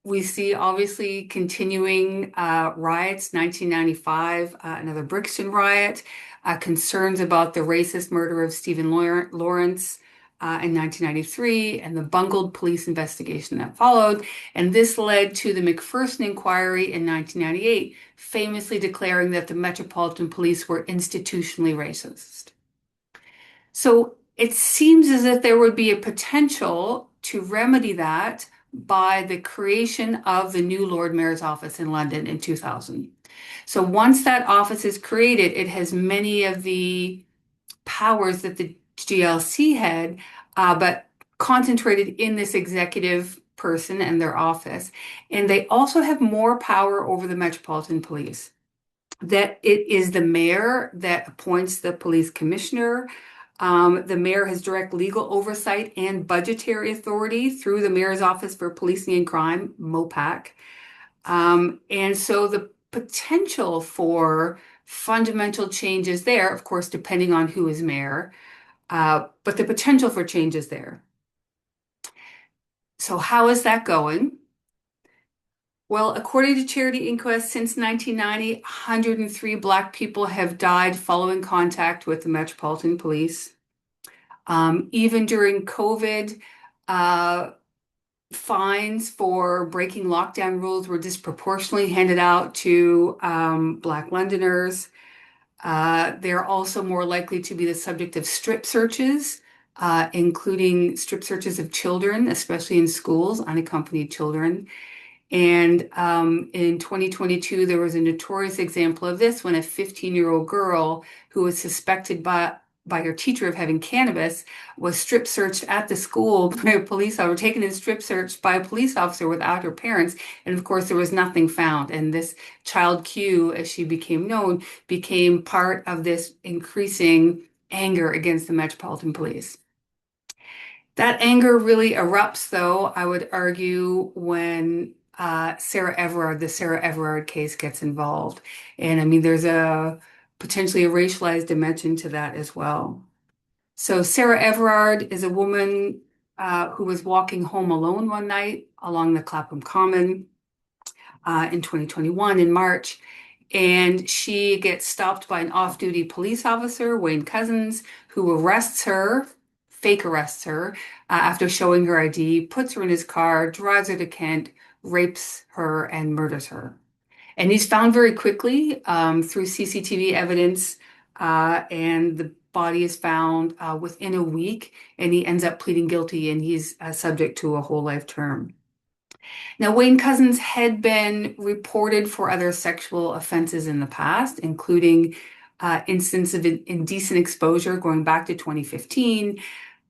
we see obviously continuing riots. 1995, another Brixton riot, concerns about the racist murder of Stephen Lawrence in 1993, and the bungled police investigation that followed. And this led to the McPherson inquiry in 1998, famously declaring that the Metropolitan Police were institutionally racist. So it seems as if there would be a potential to remedy that by the creation of the new Lord Mayor's office in London in 2000. So once that office is created, it has many of the powers that the GLC had, but concentrated in this executive person and their office. And they also have more power over the Metropolitan Police. That it is the mayor that appoints the police commissioner. The mayor has direct legal oversight and budgetary authority through the Mayor's Office for Policing and Crime, MOPAC. And so the potential for fundamental changes there, of course, depending on who is mayor, but the potential for change is there. So how is that going? Well, according to Charity Inquest, since 1990, 103 Black people have died following contact with the Metropolitan Police. Even during COVID, fines for breaking lockdown rules were disproportionately handed out to Black Londoners. They're also more likely to be the subject of strip searches, including strip searches of children, especially in schools, unaccompanied children. And in 2022, there was a notorious example of this when a 15-year-old girl who was suspected by her teacher of having cannabis was strip searched at the school by a police officer, taken and strip searched by a police officer without her parents. And of course, there was nothing found. And this child Q, as she became known, became part of this increasing anger against the Metropolitan Police. That anger really erupts, though, I would argue, when Sarah Everard, the Sarah Everard case gets involved. And I mean, there's potentially a racialized dimension to that as well. So Sarah Everard is a woman who was walking home alone one night along the Clapham Common in 2021 in March. And she gets stopped by an off-duty police officer, Wayne Couzens, who arrests her, fake arrests her, after showing her ID, puts her in his car, drives her to Kent, rapes her, and murders her. And he's found very quickly through CCTV evidence, and the body is found within a week, and he ends up pleading guilty, and he's subject to a whole life term. Now, Wayne Couzens had been reported for other sexual offenses in the past, including instances of indecent exposure going back to 2015.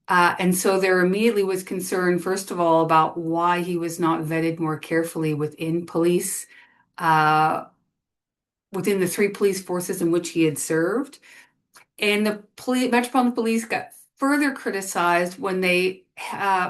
And so there immediately was concern, first of all, about why he was not vetted more carefully within police, within the 3 police forces in which he had served. And the Metropolitan Police got further criticized when they,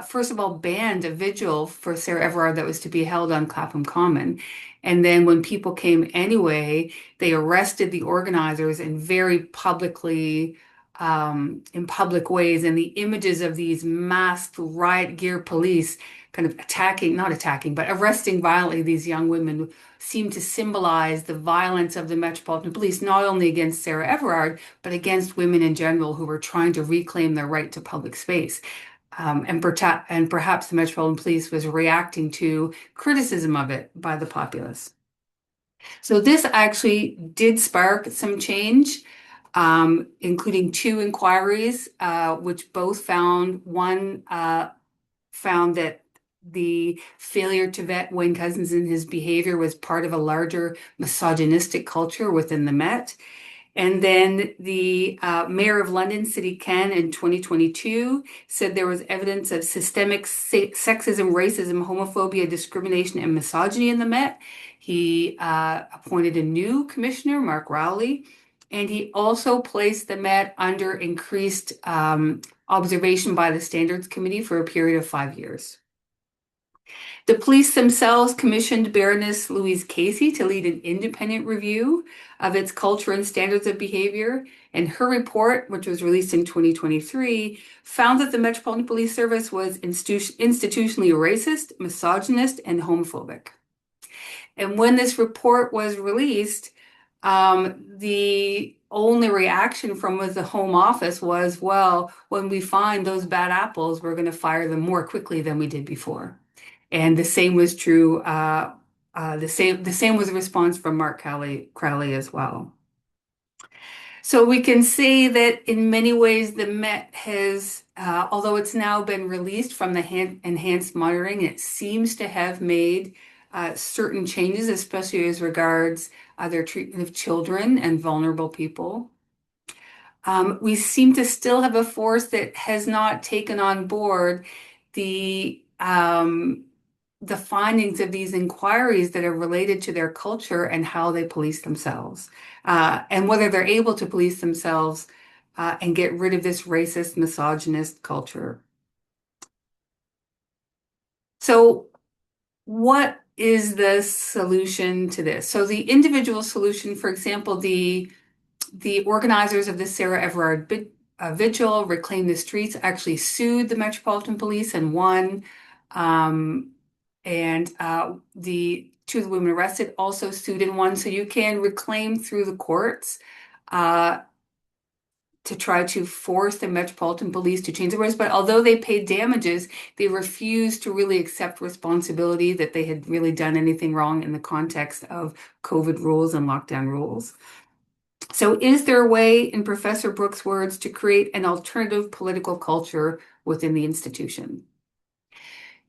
first of all, banned a vigil for Sarah Everard that was to be held on Clapham Common. And then when people came anyway, they arrested the organizers and very publicly, in public ways. And the images of these masked riot gear police kind of not attacking, but arresting violently these young women seemed to symbolize the violence of the Metropolitan Police, not only against Sarah Everard, but against women in general who were trying to reclaim their right to public space. And perhaps the Metropolitan Police was reacting to criticism of it by the populace. So this actually did spark some change, including 2 inquiries, which both found that the failure to vet Wayne Couzens and his behavior was part of a larger misogynistic culture within the Met. And then the Mayor of London, City Ken, in 2022 said there was evidence of systemic sexism, racism, homophobia, discrimination, and misogyny in the Met. He appointed a new commissioner, Mark Rowley, and he also placed the Met under increased observation by the Standards Committee for a period of 5 years. The police themselves commissioned Baroness Louise Casey to lead an independent review of its culture and standards of behavior. And her report, which was released in 2023, found that the Metropolitan Police Service was institutionally racist, misogynist, and homophobic. And when this report was released, the only reaction from the Home Office was, well, when we find those bad apples, we're going to fire them more quickly than we did before. And the same was true. The same was a response from Mark Crowley as well. So we can say that in many ways the Met has, although it's now been released from the enhanced monitoring, it seems to have made certain changes, especially as regards their treatment of children and vulnerable people. We seem to still have a force that has not taken on board the findings of these inquiries that are related to their culture and how they police themselves, and whether they're able to police themselves and get rid of this racist, misogynist culture. So what is the solution to this? So the individual solution, for example, the organizers of the Sarah Everard Vigil, Reclaim the Streets, actually sued the Metropolitan Police and won. And the 2 of the women arrested also sued and won. So you can reclaim through the courts to try to force the Metropolitan Police to change their ways. But although they paid damages, they refused to really accept responsibility that they had really done anything wrong in the context of COVID rules and lockdown rules. So is there a way, in Professor Brooke's words, to create an alternative political culture within the institution?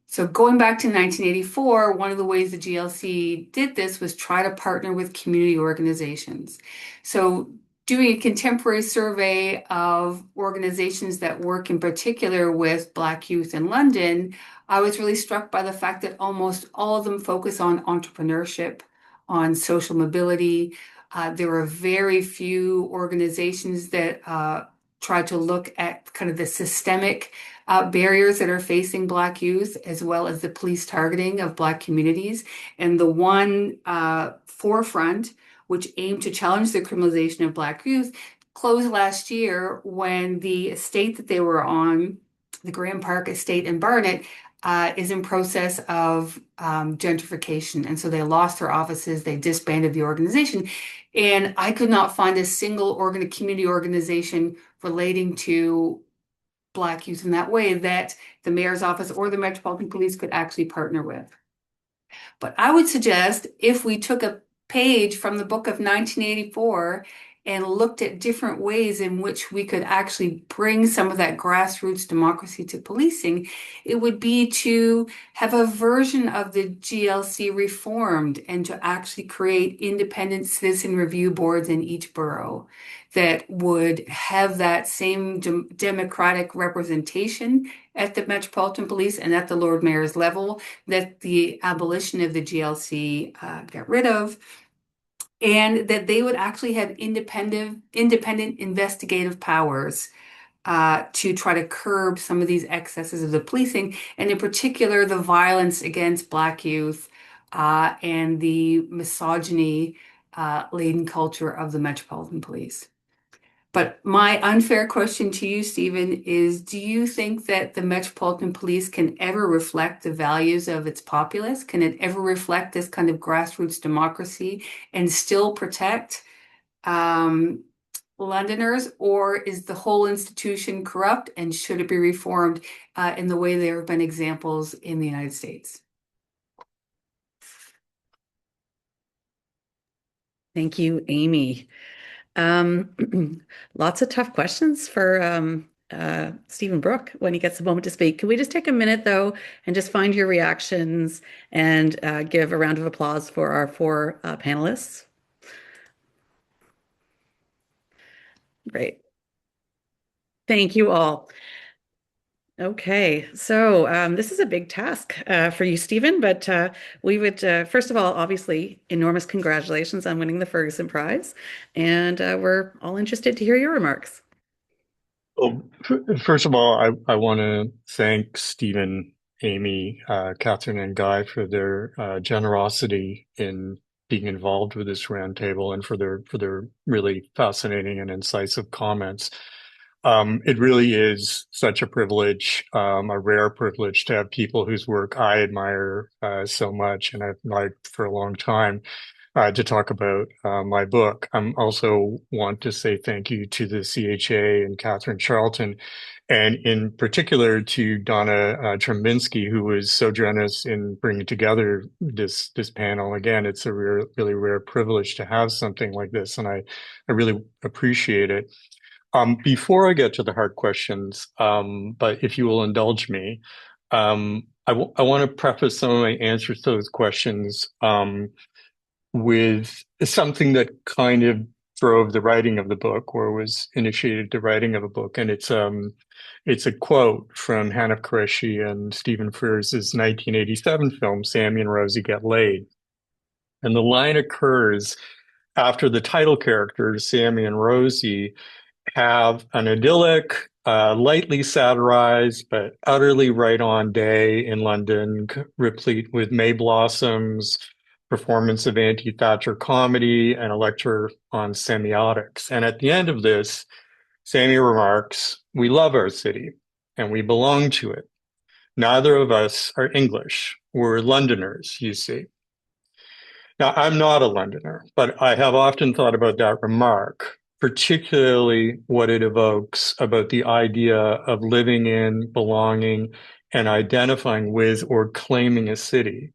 So going back to 1984, one of the ways the GLC did this was try to partner with community organizations. So doing a contemporary survey of organizations that work in particular with Black youth in London, I was really struck by the fact that almost all of them focus on entrepreneurship, on social mobility. There are very few organizations that try to look at kind of the systemic barriers that are facing Black youth, as well as the police targeting of Black communities. And the one forefront, which aimed to challenge the criminalization of Black youth, closed last year when the estate that they were on, the Graham Park estate in Barnet, is in process of gentrification. And so they lost their offices, they disbanded the organization. And I could not find a single community organization relating to Black youth in that way that the mayor's office or the Metropolitan Police could actually partner with. But I would suggest if we took a page from the book of 1984 and looked at different ways in which we could actually bring some of that grassroots democracy to policing, it would be to have a version of the GLC reformed and to actually create independent citizen review boards in each borough that would have that same democratic representation at the Metropolitan Police and at the Lord Mayor's level that the abolition of the GLC got rid of, and that they would actually have independent investigative powers to try to curb some of these excesses of the policing, and in particular, the violence against Black youth and the misogyny laden culture of the Metropolitan Police. But my unfair question to you, Stephen, is do you think that the Metropolitan Police can ever reflect the values of its populace? Can it ever reflect this kind of grassroots democracy and still protect Londoners? Or is the whole institution corrupt and should it be reformed in the way there have been examples in the United States? Thank you, Amy. Lots of tough questions for Stephen Brooke when he gets a moment to speak. Can we just take a minute, though, and just find your reactions and give a round of applause for our four panelists? Great. Thank you all. Okay, so this is a big task for you, Stephen, but we would, first of all, obviously, enormous congratulations on winning the Ferguson Prize, and we're all interested to hear your remarks. Well, first of all, I want to thank Stephen, Amy, Catherine, and Guy for their generosity in being involved with this roundtable and for their really fascinating and incisive comments. It really is such a privilege, a rare privilege to have people whose work I admire so much and I've liked for a long time to talk about my book. I also want to say thank you to the CHA and Catherine Charlton, and in particular to Donna Trembinski, who was so generous in bringing together this panel. Again, it's a really rare privilege to have something like this, and I really appreciate it. Before I get to the hard questions, but if you will indulge me, I want to preface some of my answers to those questions with something that kind of drove the writing of the book, or was initiated the writing of a book, and it's a quote from Hanif Qureshi and Stephen Frears' 1987 film "Sammy and Rosie Get Laid," and the line occurs after the title characters, Sammy and Rosie, have an idyllic, lightly satirized, but utterly right-on day in London, replete with May blossoms, performance of anti-Thatcher comedy, and a lecture on semiotics. And at the end of this, Sammy remarks, "We love our city, and we belong to it. Neither of us are English. We're Londoners, you see." Now, I'm not a Londoner, but I have often thought about that remark, particularly what it evokes about the idea of living in, belonging, and identifying with or claiming a city,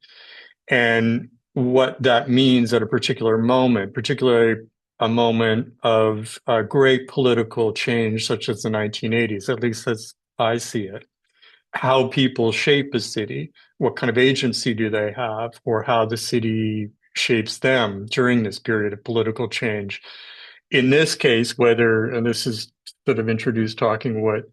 and what that means at a particular moment, particularly a moment of great political change, such as the 1980s, at least as I see it. How people shape a city, what kind of agency do they have, or how the city shapes them during this period of political change. In this case, whether, and this is sort of introduced talking what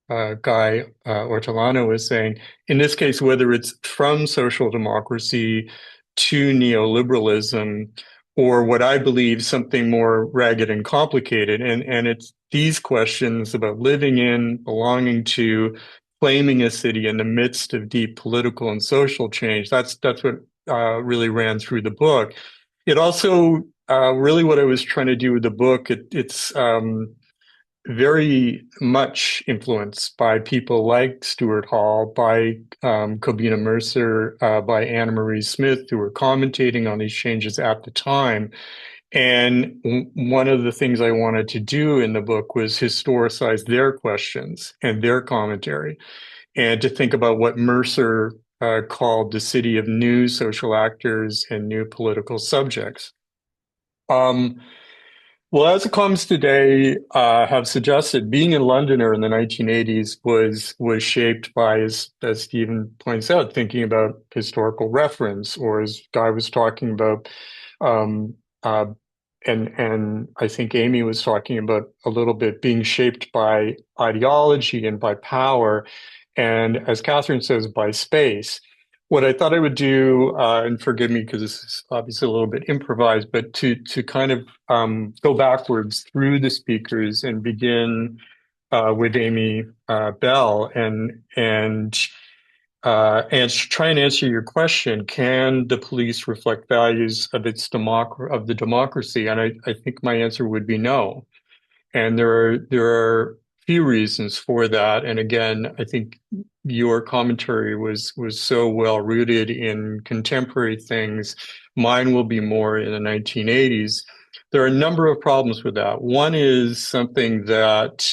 Guy Ortolano was saying, in this case, whether it's from social democracy to neoliberalism, or what I believe something more ragged and complicated, and it's these questions about living in, belonging to, claiming a city in the midst of deep political and social change. That's what really ran through the book. It also really what I was trying to do with the book. It's very much influenced by people like Stuart Hall, by Cobina Mercer, by Anna Marie Smith, who were commentating on these changes at the time. And one of the things I wanted to do in the book was historicize their questions and their commentary, and to think about what Mercer called the city of new social actors and new political subjects. Well, as it comes today, have suggested, being a Londoner in the 1980s was shaped by, as Stephen points out, thinking about historical reference, or as Guy was talking about, and I think Amy was talking about a little bit, being shaped by ideology and by power, and as Catherine says, by space. What I thought I would do, and forgive me because this is obviously a little bit improvised, but to kind of go backwards through the speakers and begin with Amy Bell and try and answer your question: can the police reflect values of of the democracy? And I think my answer would be no. And there are few reasons for that. And again, I think your commentary was so well rooted in contemporary things. Mine will be more in the 1980s. There are a number of problems with that. One is something that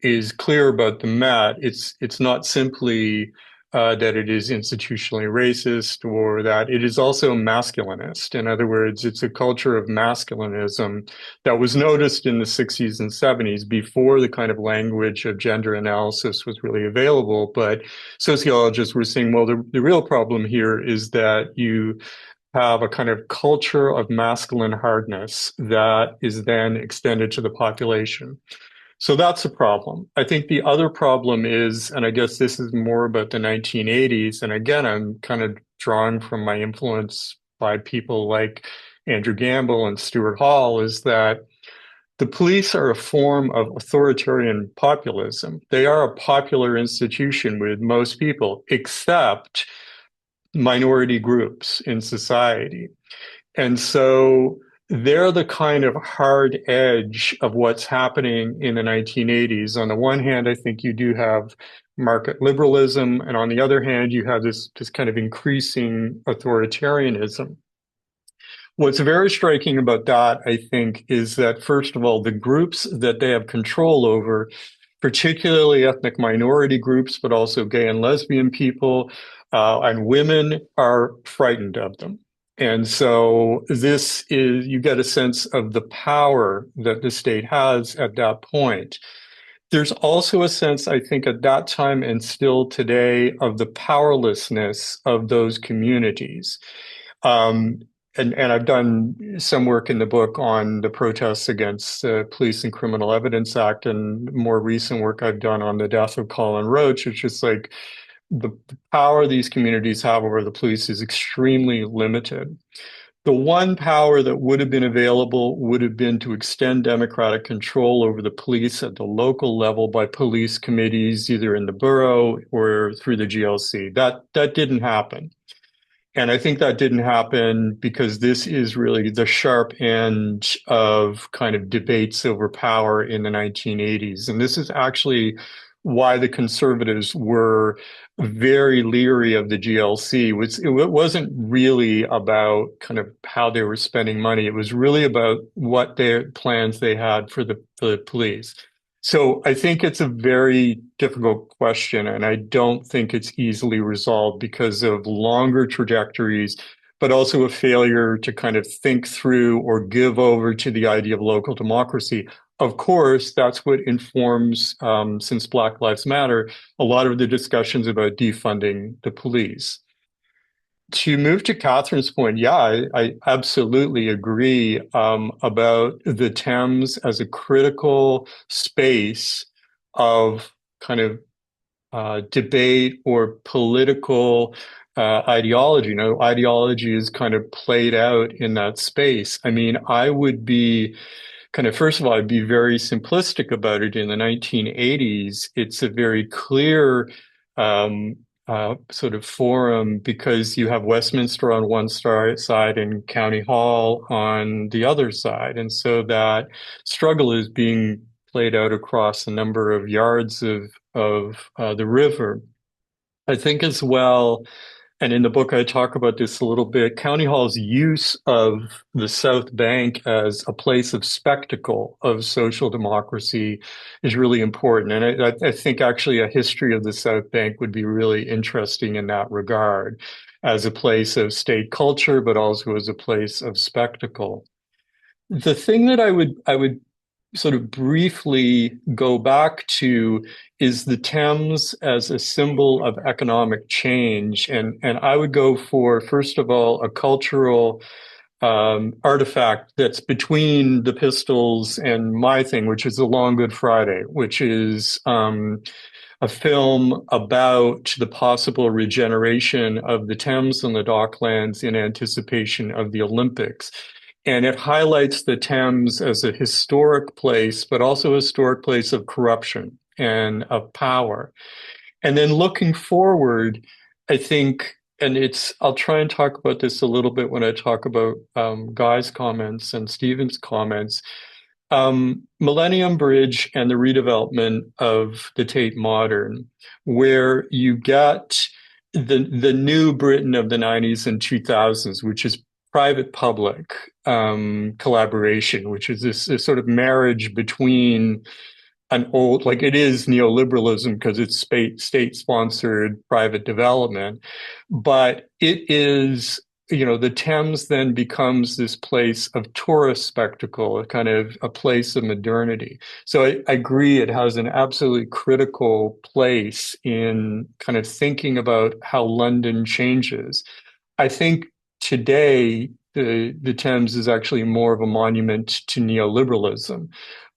is clear about the Met. It's not simply that it is institutionally racist, or that it is also masculinist. In other words, it's a culture of masculinism that was noticed in the 60s and 70s before the kind of language of gender analysis was really available. But sociologists were saying, well, the real problem here is that you have a kind of culture of masculine hardness that is then extended to the population. So that's a problem. I think the other problem is, and I guess this is more about the 1980s, and again, I'm kind of drawing from my influence by people like Andrew Gamble and Stuart Hall, is that the police are a form of authoritarian populism. They are a popular institution with most people, except minority groups in society. And so they're the kind of hard edge of what's happening in the 1980s. On the one hand, I think you do have market liberalism, and on the other hand, you have this kind of increasing authoritarianism. What's very striking about that, I think, is that, first of all, the groups that they have control over, particularly ethnic minority groups, but also gay and lesbian people and women, are frightened of them. And so this is, you get a sense of the power that the state has at that point. There's also a sense, I think, at that time and still today, of the powerlessness of those communities. And I've done some work in the book on the protests against the Police and Criminal Evidence Act, and more recent work I've done on the death of Colin Roach. It's just like the power these communities have over the police is extremely limited. The one power that would have been available would have been to extend democratic control over the police at the local level by police committees, either in the borough or through the GLC. That didn't happen. And I think that didn't happen because this is really the sharp end of kind of debates over power in the 1980s. And this is actually why the conservatives were very leery of the GLC. It wasn't really about kind of how they were spending money. It was really about what their plans they had for the police. So I think it's a very difficult question, and I don't think it's easily resolved because of longer trajectories, but also a failure to kind of think through or give over to the idea of local democracy. Of course, that's what informs, since Black Lives Matter, a lot of the discussions about defunding the police. To move to Catherine's point, yeah, I absolutely agree about the Thames as a critical space of kind of debate or political ideology. You know, ideology is kind of played out in that space. I mean, I would be kind of, first of all, I'd be very simplistic about it. In the 1980s, it's a very clear sort of forum because you have Westminster on one side and County Hall on the other side. And so that struggle is being played out across a number of yards of the river. I think as well, and in the book I talk about this a little bit, County Hall's use of the South Bank as a place of spectacle of social democracy is really important. And I think actually a history of the South Bank would be really interesting in that regard, as a place of state culture, but also as a place of spectacle. The thing that I would sort of briefly go back to is the Thames as a symbol of economic change. And I would go for, first of all, a cultural artifact that's between the Pistols and my thing, which is The Long Good Friday, which is a film about the possible regeneration of the Thames and the Docklands in anticipation of the Olympics. And it highlights the Thames as a historic place, but also a historic place of corruption and of power. And then looking forward, I think, and I'll try and talk about this a little bit when I talk about Guy's comments and Stephen's comments. Millennium Bridge and the redevelopment of the Tate Modern, where you get the new Britain of the 90s and 2000s, which is private-public collaboration, which is this sort of marriage between an old, like it is neoliberalism because it's state-sponsored private development, but it is, the Thames then becomes this place of tourist spectacle, a kind of a place of modernity. So I agree it has an absolutely critical place in kind of thinking about how London changes. I think today, the Thames is actually more of a monument to neoliberalism,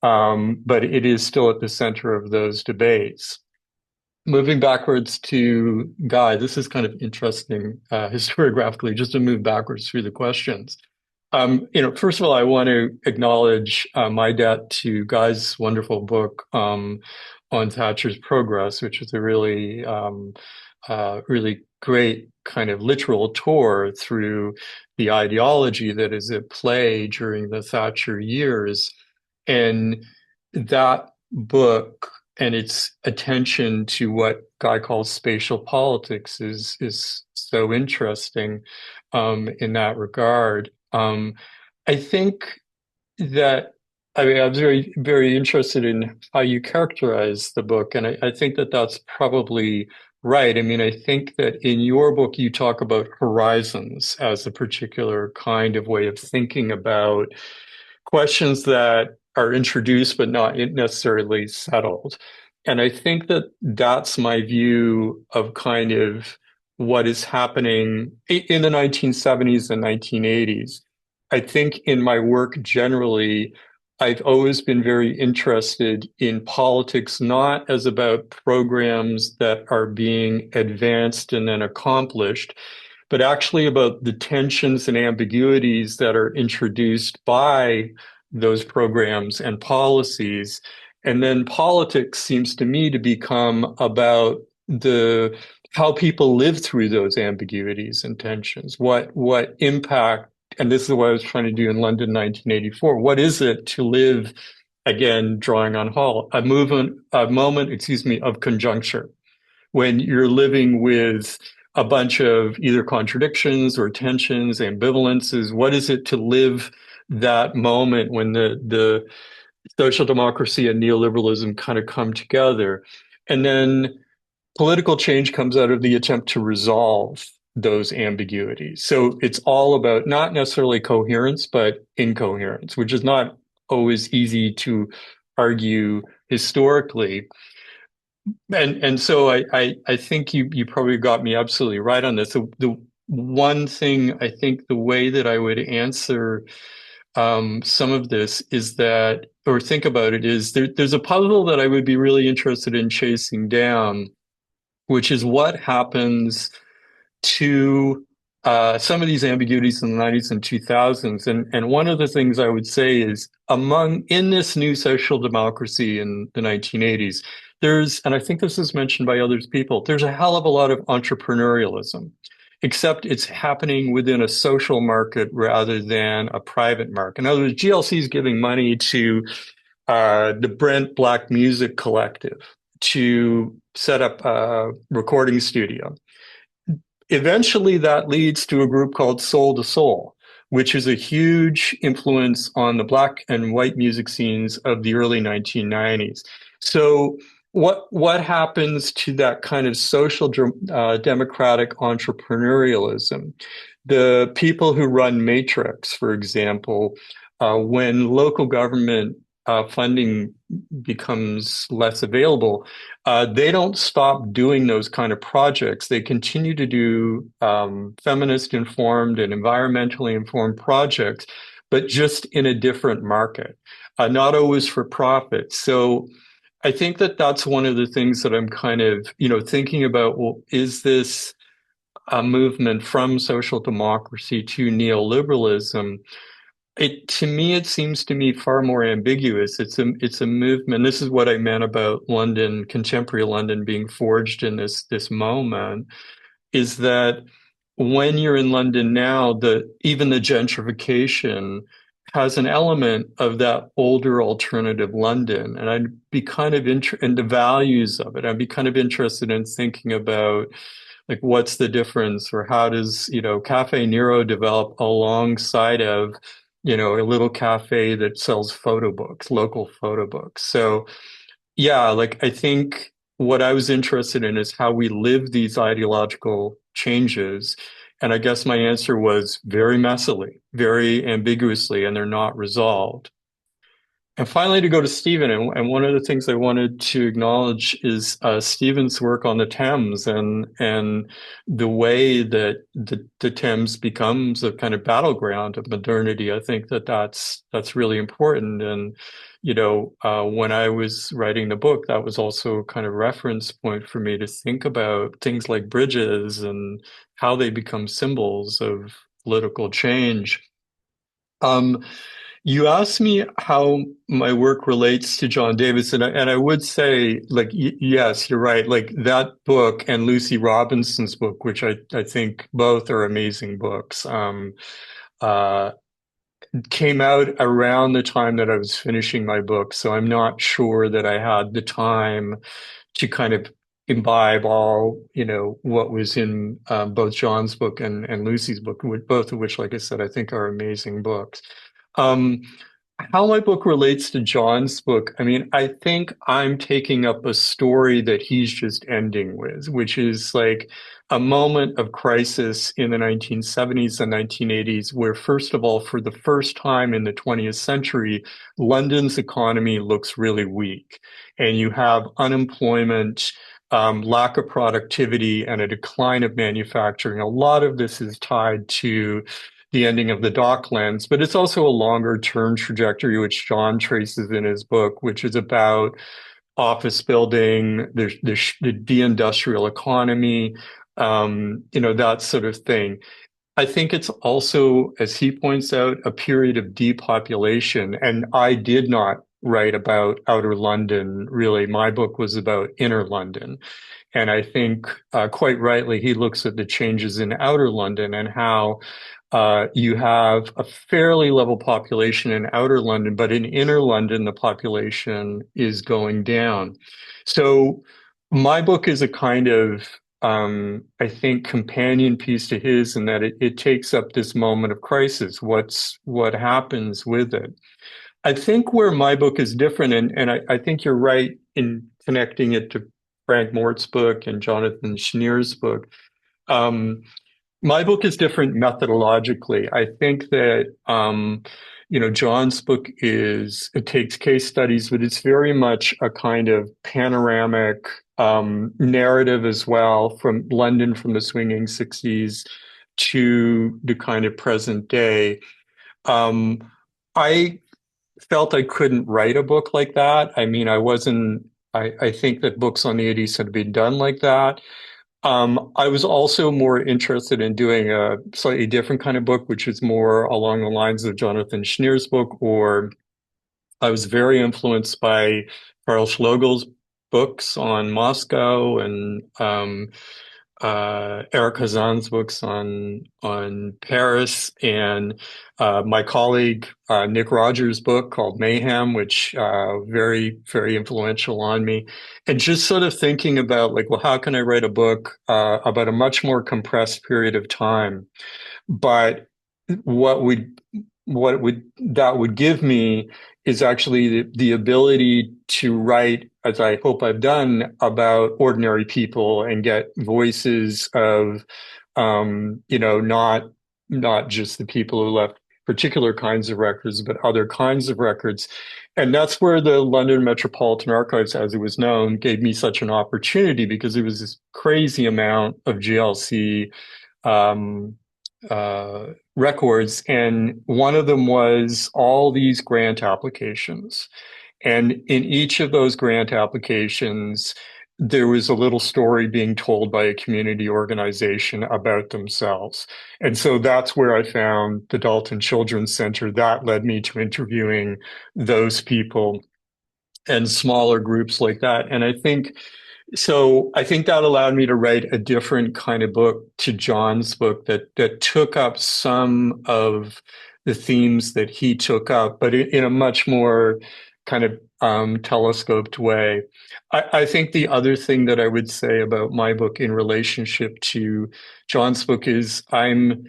but it is still at the center of those debates. Moving backwards to Guy, this is kind of interesting historiographically, just to move backwards through the questions. First of all, I want to acknowledge my debt to Guy's wonderful book on Thatcher's Progress, which is a really, really great kind of literal tour through the ideology that is at play during the Thatcher years. And that book and its attention to what Guy calls spatial politics is so interesting in that regard. I think that, I was very, very interested in how you characterize the book, and I think that that's probably right. I mean, I think that in your book, you talk about horizons as a particular kind of way of thinking about questions that are introduced but not necessarily settled. And I think that that's my view of kind of what is happening in the 1970s and 1980s. I think in my work generally, I've always been very interested in politics, not as about programs that are being advanced and then accomplished, but actually about the tensions and ambiguities that are introduced by those programs and policies. And then politics seems to me to become about how people live through those ambiguities and tensions. What impact, and this is what I was trying to do in London 1984, what is it to live, again, drawing on Hall, a moment of conjuncture, when you're living with a bunch of either contradictions or tensions, ambivalences. What is it to live that moment when the social democracy and neoliberalism kind of come together? And then political change comes out of the attempt to resolve those ambiguities. So it's all about not necessarily coherence, but incoherence, which is not always easy to argue historically. And so I think you probably got me absolutely right on this. The one thing, I think the way that I would answer some of this is that, or think about it, is there's a puzzle that I would be really interested in chasing down, which is what happens to some of these ambiguities in the 90s and 2000s. And one of the things I would say is in this new social democracy in the 1980s, and I think this is mentioned by other people, there's a hell of a lot of entrepreneurialism, except it's happening within a social market rather than a private market. In other words, GLC is giving money to the Brent Black Music Collective to set up a recording studio. Eventually, that leads to a group called Soul to Soul, which is a huge influence on the Black and white music scenes of the early 1990s. So what happens to that kind of social democratic entrepreneurialism? The people who run Matrix, for example, when local government funding becomes less available, they don't stop doing those kind of projects. They continue to do feminist informed and environmentally informed projects, but just in a different market, not always for profit. So I think that that's one of the things that I'm kind of, thinking about. Well, is this a movement from social democracy to neoliberalism? To me, it seems to me far more ambiguous. It's a movement. This is what I meant about London, contemporary London being forged in this moment, is that when you're in London now, even the gentrification has an element of that older alternative London. And I'd be kind of in the values of it. I'd be kind of interested in thinking about like what's the difference, or how does, Cafe Nero develop alongside of, a little cafe that sells photo books, local photo books. So yeah, like I think what I was interested in is how we live these ideological changes. And I guess my answer was very messily, very ambiguously, and they're not resolved. And finally, to go to Stephen, and one of the things I wanted to acknowledge is Stephen's work on the Thames and the way that the Thames becomes a kind of battleground of modernity. I think that's really important. And when I was writing the book, that was also a kind of reference point for me to think about things like bridges and how they become symbols of political change. You asked me how my work relates to John Davis, and I would say, like, yes, you're right. Like that book and Lucy Robinson's book, which I think both are amazing books, uh, came out around the time that I was finishing my book. So I'm not sure that I had the time to kind of imbibe all, what was in both John's book and Lucy's book, both of which, like I said, I think are amazing books. Um, how my book relates to John's book, I mean, I think I'm taking up a story that he's just ending with, which is like a moment of crisis in the 1970s and 1980s, where, first of all, for the first time in the 20th century, London's economy looks really weak. And you have unemployment, lack of productivity, and a decline of manufacturing. A lot of this is tied to the ending of the Docklands, but it's also a longer term trajectory, which John traces in his book, which is about office building, the deindustrial economy, that sort of thing. I think it's also, as he points out, a period of depopulation. And I did not write about outer London, really. My book was about inner London. And I think quite rightly, he looks at the changes in outer London and how you have a fairly level population in outer London, but in inner London, the population is going down. So my book is a kind of, I think, companion piece to his, in that it takes up this moment of crisis. What happens with it? I think where my book is different, and I think you're right in connecting it to Frank Mort's book and Jonathan Schneer's book. My book is different methodologically. I think that, John's book it takes case studies, but it's very much a kind of panoramic narrative as well, from London from the swinging 60s to the kind of present day. I felt I couldn't write a book like that. I mean, I think that books on the 80s had been done like that. I was also more interested in doing a slightly different kind of book, which is more along the lines of Jonathan Schneer's book, or I was very influenced by Karl Schlogel's books on Moscow and Eric Hazan's books on Paris, and my colleague Nick Rogers' book called Mayhem, which very, very influential on me. And just sort of thinking about like, well, how can I write a book about a much more compressed period of time? But that would give me is actually the ability to write, as I hope I've done, about ordinary people and get voices of, not just the people who left particular kinds of records, but other kinds of records. And that's where the London Metropolitan Archives, as it was known, gave me such an opportunity, because there was this crazy amount of GLC records, and one of them was all these grant applications. And in each of those grant applications, there was a little story being told by a community organization about themselves. And so that's where I found the Dalton Children's Center. That led me to interviewing those people and smaller groups like that. And I think that allowed me to write a different kind of book to John's book that took up some of the themes that he took up, but in a much more kind of telescoped way. I think the other thing that I would say about my book in relationship to John's book is I'm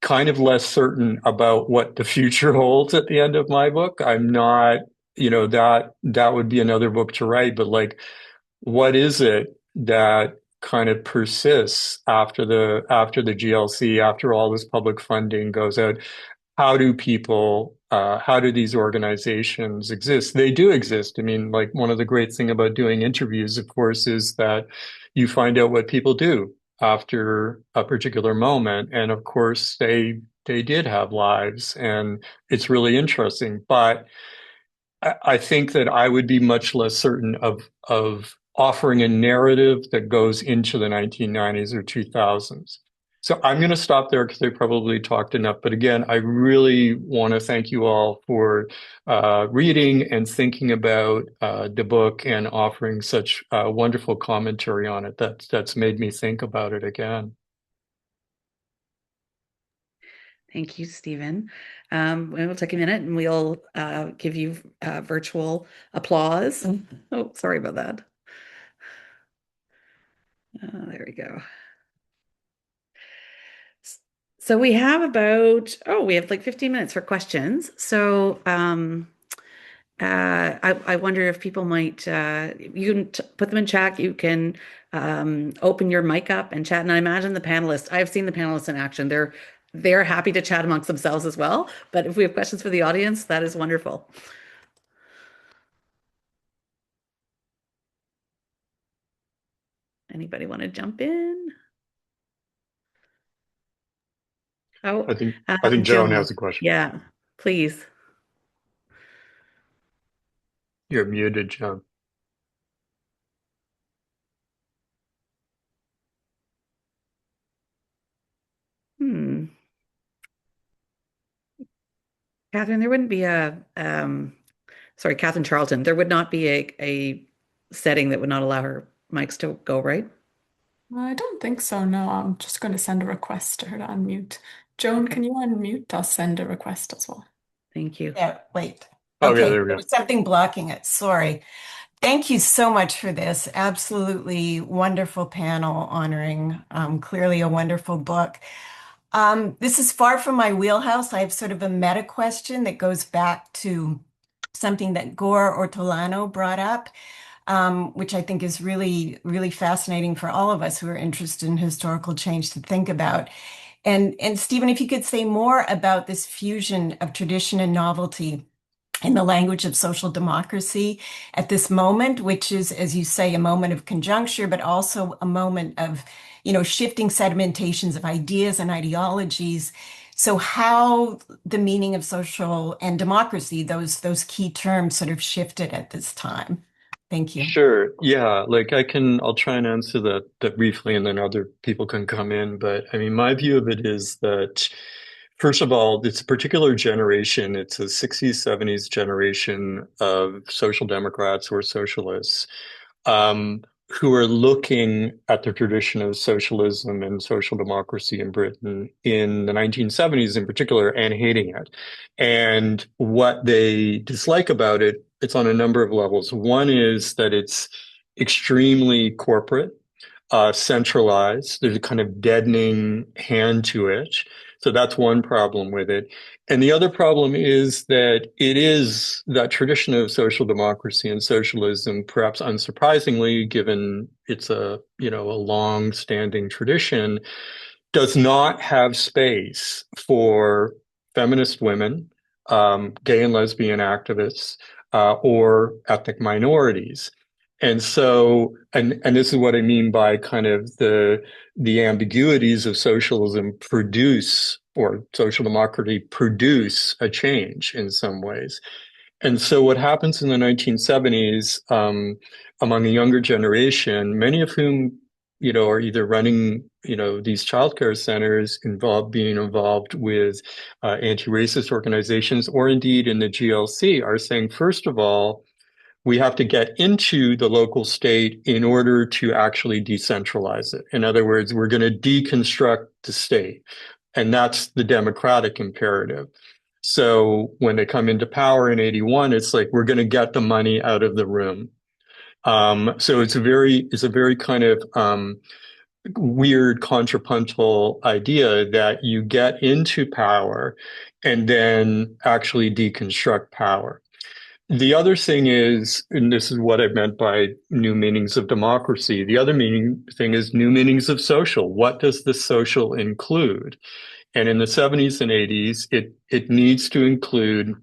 kind of less certain about what the future holds at the end of my book. I'm not, that would be another book to write, but like, what is it that kind of persists after the GLC, after all this public funding goes out? How do these organizations exist? They do exist. I mean, like, one of the great things about doing interviews, of course, is that you find out what people do after a particular moment. And of course, they did have lives, and it's really interesting. But I think that I would be much less certain of offering a narrative that goes into the 1990s or 2000s. So I'm going to stop there because I probably talked enough. But again, I really want to thank you all for reading and thinking about the book and offering such wonderful commentary on it. That's made me think about it again. Thank you, Stephen. We'll take a minute and we'll give you virtual applause. Oh, sorry about that. There we go. So we have we have like 15 minutes for questions. So I wonder if people might, you can put them in chat. You can open your mic up and chat. And I imagine the panelists, I've seen the panelists in action. They're happy to chat amongst themselves as well. But if we have questions for the audience, that is wonderful. Anybody want to jump in? Oh, I think Joan has a question. Yeah, please. You're muted, Joan. Catherine, there wouldn't be Catherine Charlton, there would not be a setting that would not allow her mics to go, right? I don't think so, no. I'm just going to send a request to her to unmute. Joan, Okay. can you unmute? I'll send a request as well. Thank you. Yeah, wait. Okay, Okay, there we go. there's something blocking it. Sorry. Thank you so much for this. Absolutely wonderful panel honoring clearly a wonderful book. This is far from my wheelhouse. I have sort of a meta question that goes back to something that Gore Ortolano brought up, which I think is really, really fascinating for all of us who are interested in historical change to think about. And Stephen, if you could say more about this fusion of tradition and novelty in the language of social democracy at this moment, which is, as you say, a moment of conjuncture, but also a moment of, shifting sedimentations of ideas and ideologies. So how the meaning of social and democracy, those key terms sort of shifted at this time. Thank you. Sure. Yeah, I'll try and answer that briefly, and then other people can come in. But I mean, my view of it is that, first of all, it's a particular generation. It's a 60s, 70s generation of social democrats or socialists who are looking at the tradition of socialism and social democracy in Britain in the 1970s in particular and hating it. And what they dislike about it, it's on a number of levels. One is that it's extremely corporate, centralized. There's a kind of deadening hand to it. So that's one problem with it. And the other problem is that it is that tradition of social democracy and socialism, perhaps unsurprisingly, given it's a long-standing tradition, does not have space for feminist women, gay and lesbian activists, or ethnic minorities. And so, and this is what I mean by kind of the ambiguities of socialism produce, or social democracy produce, a change in some ways. And so what happens in the 1970s, among the younger generation, many of whom, are either running, these childcare centers, being involved with anti-racist organizations, or indeed in the GLC, are saying, first of all, we have to get into the local state in order to actually decentralize it. In other words, we're going to deconstruct the state. And that's the democratic imperative. So when they come into power in 81, it's like, we're going to get the money out of the room. So it's a very kind of weird contrapuntal idea that you get into power and then actually deconstruct power. The other thing is, and this is what I meant by new meanings of democracy, the other thing is new meanings of social. What does the social include? And in the 70s and 80s, it needs to include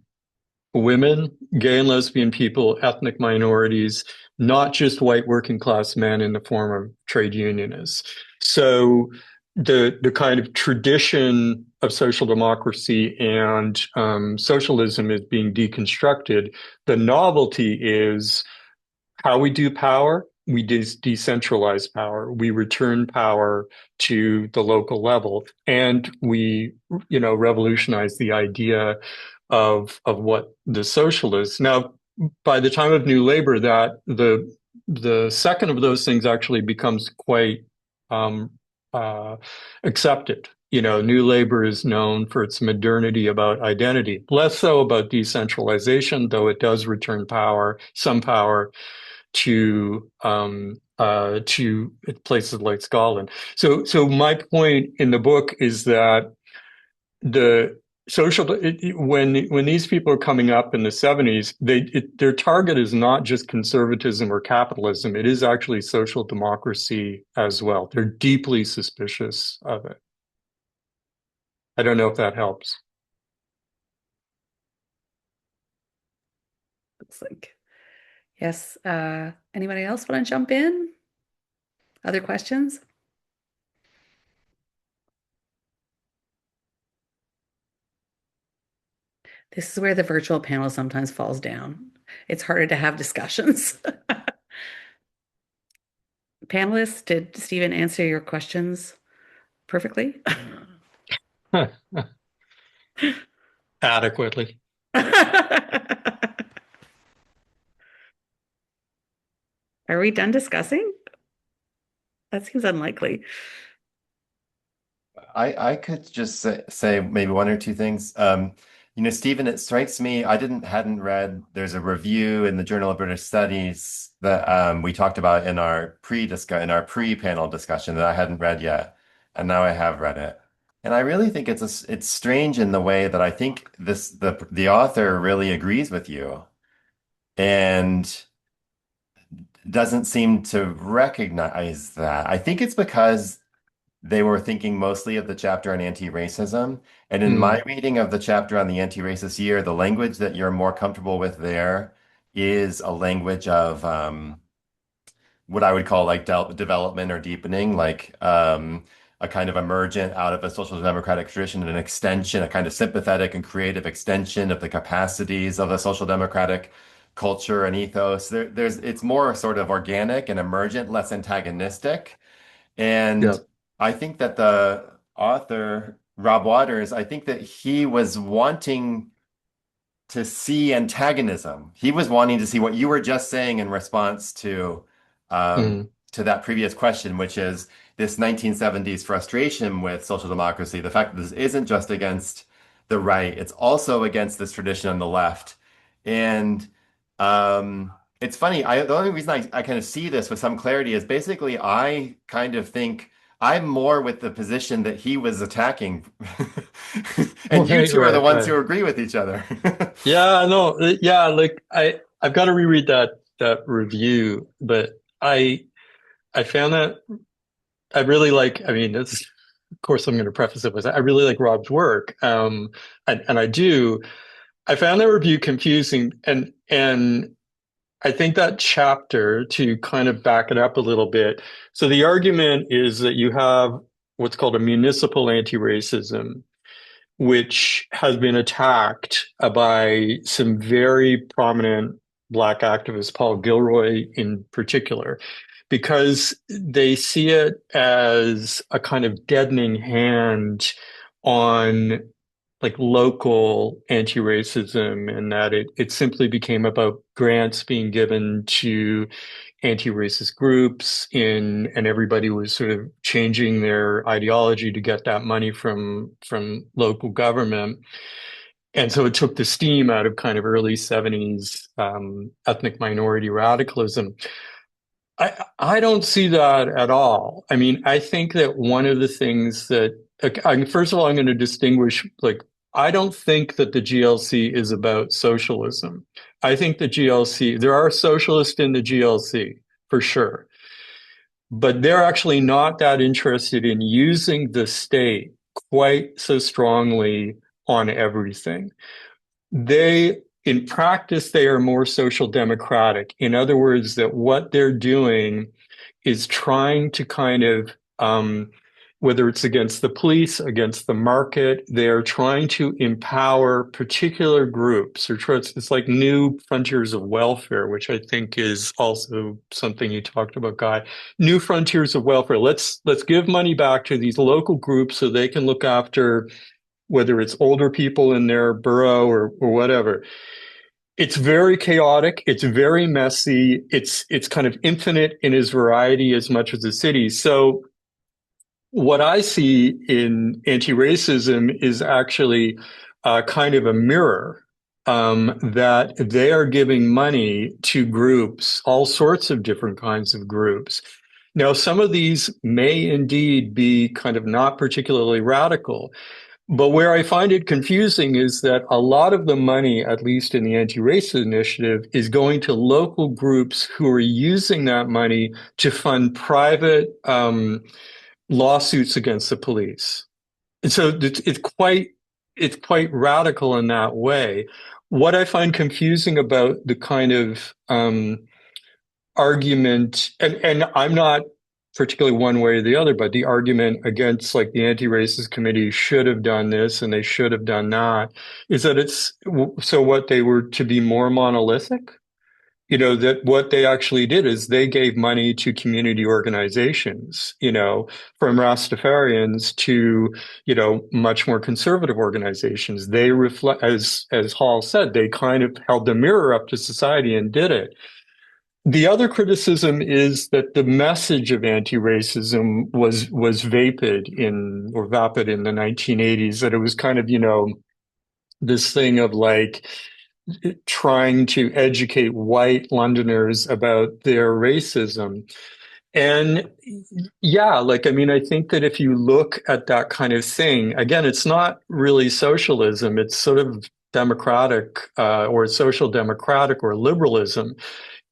women, gay and lesbian people, ethnic minorities, not just white working class men in the form of trade unionists. So the kind of tradition of social democracy and socialism is being deconstructed. The novelty is how we do power. We decentralize power. We return power to the local level, and we, revolutionize the idea of what the socialists. Now, by the time of New Labor, that the second of those things actually becomes quite accepted. New Labor is known for its modernity about identity, less so about decentralization, though it does return some power to places like Scotland. So my point in the book is that when these people are coming up in the 70s, their target is not just conservatism or capitalism. It is actually social democracy as well. They're deeply suspicious of it. I don't know if that helps. Looks like, yes. Anybody else want to jump in? Other questions? This is where the virtual panel sometimes falls down. It's harder to have discussions. Panelists, did Stephen answer your questions perfectly? Adequately. Are we done discussing? That seems unlikely. I could just say maybe one or two things. Stephen, it strikes me, I hadn't read, there's a review in the Journal of British Studies that we talked about in our pre-panel discussion that I hadn't read yet, and now I have read it. And I really think it's strange in the way that I think the author really agrees with you and doesn't seem to recognize that. I think it's because they were thinking mostly of the chapter on anti-racism. And in my reading of the chapter on the anti-racist year, the language that you're more comfortable with there is a language of what I would call like development or deepening, like a kind of emergent out of a social democratic tradition and an extension, a kind of sympathetic and creative extension of the capacities of a social democratic culture and ethos. It's more sort of organic and emergent, less antagonistic. And Yeah. I think that the author, Rob Waters, I think that he was wanting to see antagonism. He was wanting to see what you were just saying in response to to that previous question, which is this 1970s frustration with social democracy, the fact that this isn't just against the right, it's also against this tradition on the left. And it's funny, the only reason I kind of see this with some clarity is basically I kind of think I'm more with the position that he was attacking. And you two are the ones who agree with each other. Yeah, no, yeah, like I've got to reread that review, but I found that I really like, I mean, it's, of course I'm going to preface it with I really like Rob's work. And I do. I found that review confusing, and I think that chapter, to kind of back it up a little bit. So the argument is that you have what's called a municipal anti-racism, which has been attacked by some very prominent Black activists, Paul Gilroy in particular, because they see it as a kind of deadening hand on like local anti-racism, and that it simply became about grants being given to anti-racist groups and everybody was sort of changing their ideology to get that money from local government. And so it took the steam out of kind of early 70s ethnic minority radicalism. I don't see that at all. I mean, I think that one of the things that, first of all, I'm going to distinguish, like, I don't think that the GLC is about socialism. I think the GLC, there are socialists in the GLC, for sure. But they're actually not that interested in using the state quite so strongly on everything. In practice, they are more social democratic. In other words, that what they're doing is trying to kind of, whether it's against the police, against the market, they're trying to empower particular groups. It's like new frontiers of welfare, which I think is also something you talked about, Guy. New frontiers of welfare. Let's give money back to these local groups so they can look after whether it's older people in their borough or whatever. It's very chaotic. It's very messy. It's kind of infinite in its variety as much as the city. So what I see in anti-racism is actually kind of a mirror, that they are giving money to groups, all sorts of different kinds of groups. Now, some of these may indeed be kind of not particularly radical, but where I find it confusing is that a lot of the money, at least in the anti-racist initiative, is going to local groups who are using that money to fund private lawsuits against the police. And so it's quite radical in that way. What I find confusing about the kind of argument, and I'm not particularly one way or the other, but the argument against like the anti-racist committee should have done this and they should have done that, is that so what, they were to be more monolithic? You know, that what they actually did is they gave money to community organizations, you know, from Rastafarians to, you know, much more conservative organizations. They reflect, as Hall said, they kind of held the mirror up to society and did it. The other criticism is that the message of anti-racism was vapid in the 1980s, that it was kind of, you know, this thing of like trying to educate white Londoners about their racism. And yeah, like, I mean, I think that if you look at that kind of thing, again, it's not really socialism, it's sort of democratic or social democratic or liberalism.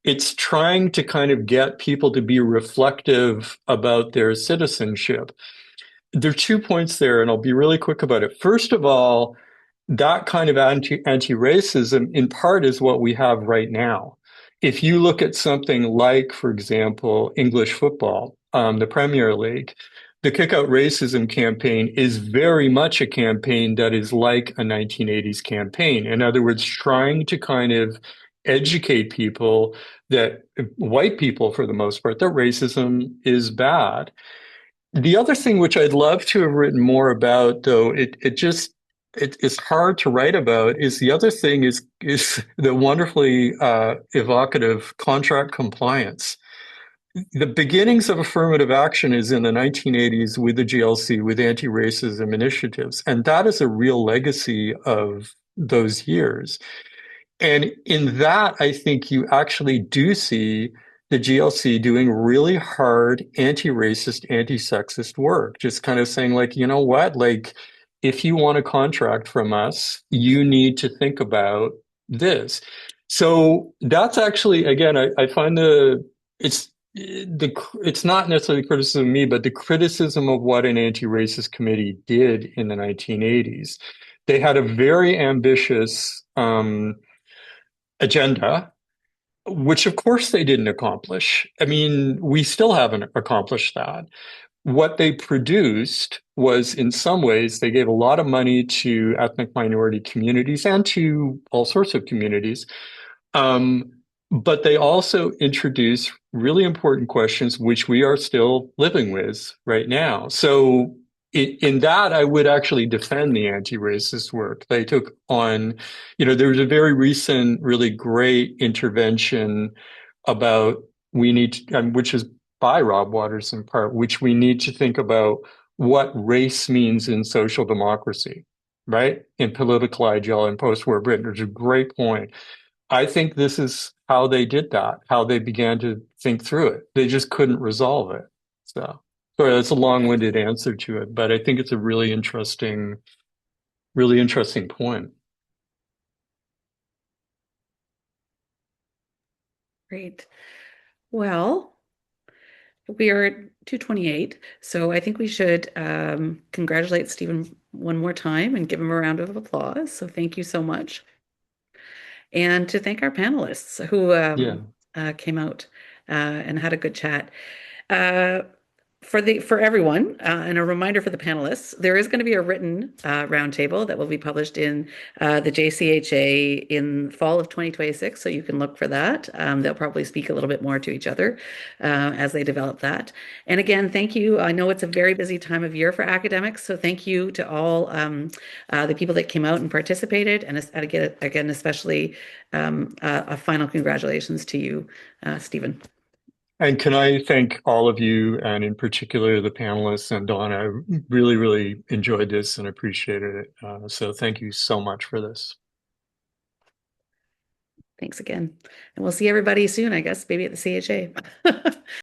It's trying to kind of get people to be reflective about their citizenship. There are 2 points there, and I'll be really quick about it. First of all, that kind of anti-racism in part is what we have right now. If you look at something like, for example, English football, the Premier League, the Kick Out Racism campaign is very much a campaign that is like a 1980s campaign. In other words, trying to kind of educate people, that white people, for the most part, that racism is bad. The other thing which I'd love to have written more about, though, it's hard to write about, is the other thing is the wonderfully evocative contract compliance. the beginnings of affirmative action is in the 1980s with the GLC, with anti-racism initiatives. And that is a real legacy of those years. And in that, I think you actually do see the GLC doing really hard anti-racist, anti-sexist work, just kind of saying like, you know what, like, if you want a contract from us, you need to think about this. So that's actually, again, I find it's not necessarily criticism of me, but the criticism of what an anti-racist committee did in the 1980s. They had a very ambitious agenda, which of course they didn't accomplish. I mean, we still haven't accomplished that. What they produced was, in some ways, they gave a lot of money to ethnic minority communities and to all sorts of communities. But they also introduced really important questions, which we are still living with right now. So in that, I would actually defend the anti-racist work. They took on, there was a very recent, really great intervention about which is by Rob Waters in part, which we need to think about what race means in social democracy, right? In political ideology in post-war Britain. It's a great point. I think this is how they did that, how they began to think through it. They just couldn't resolve it. So, sorry, that's a long-winded answer to it, but I think it's a really interesting point. Great. Well, we are at 2:28, so I think we should congratulate Stephen one more time and give him a round of applause. So thank you so much. And to thank our panelists who came out and had a good chat. For everyone, and a reminder for the panelists, there is going to be a written roundtable that will be published in the JCHA in fall of 2026, so you can look for that. They'll probably speak a little bit more to each other as they develop that. And again, thank you. I know it's a very busy time of year for academics, so thank you to all the people that came out and participated, and again, especially a final congratulations to you, Stephen. And can I thank all of you, and in particular the panelists and Donna. I really, really enjoyed this and appreciated it. So thank you so much for this. Thanks again. And we'll see everybody soon, I guess, maybe at the CHA.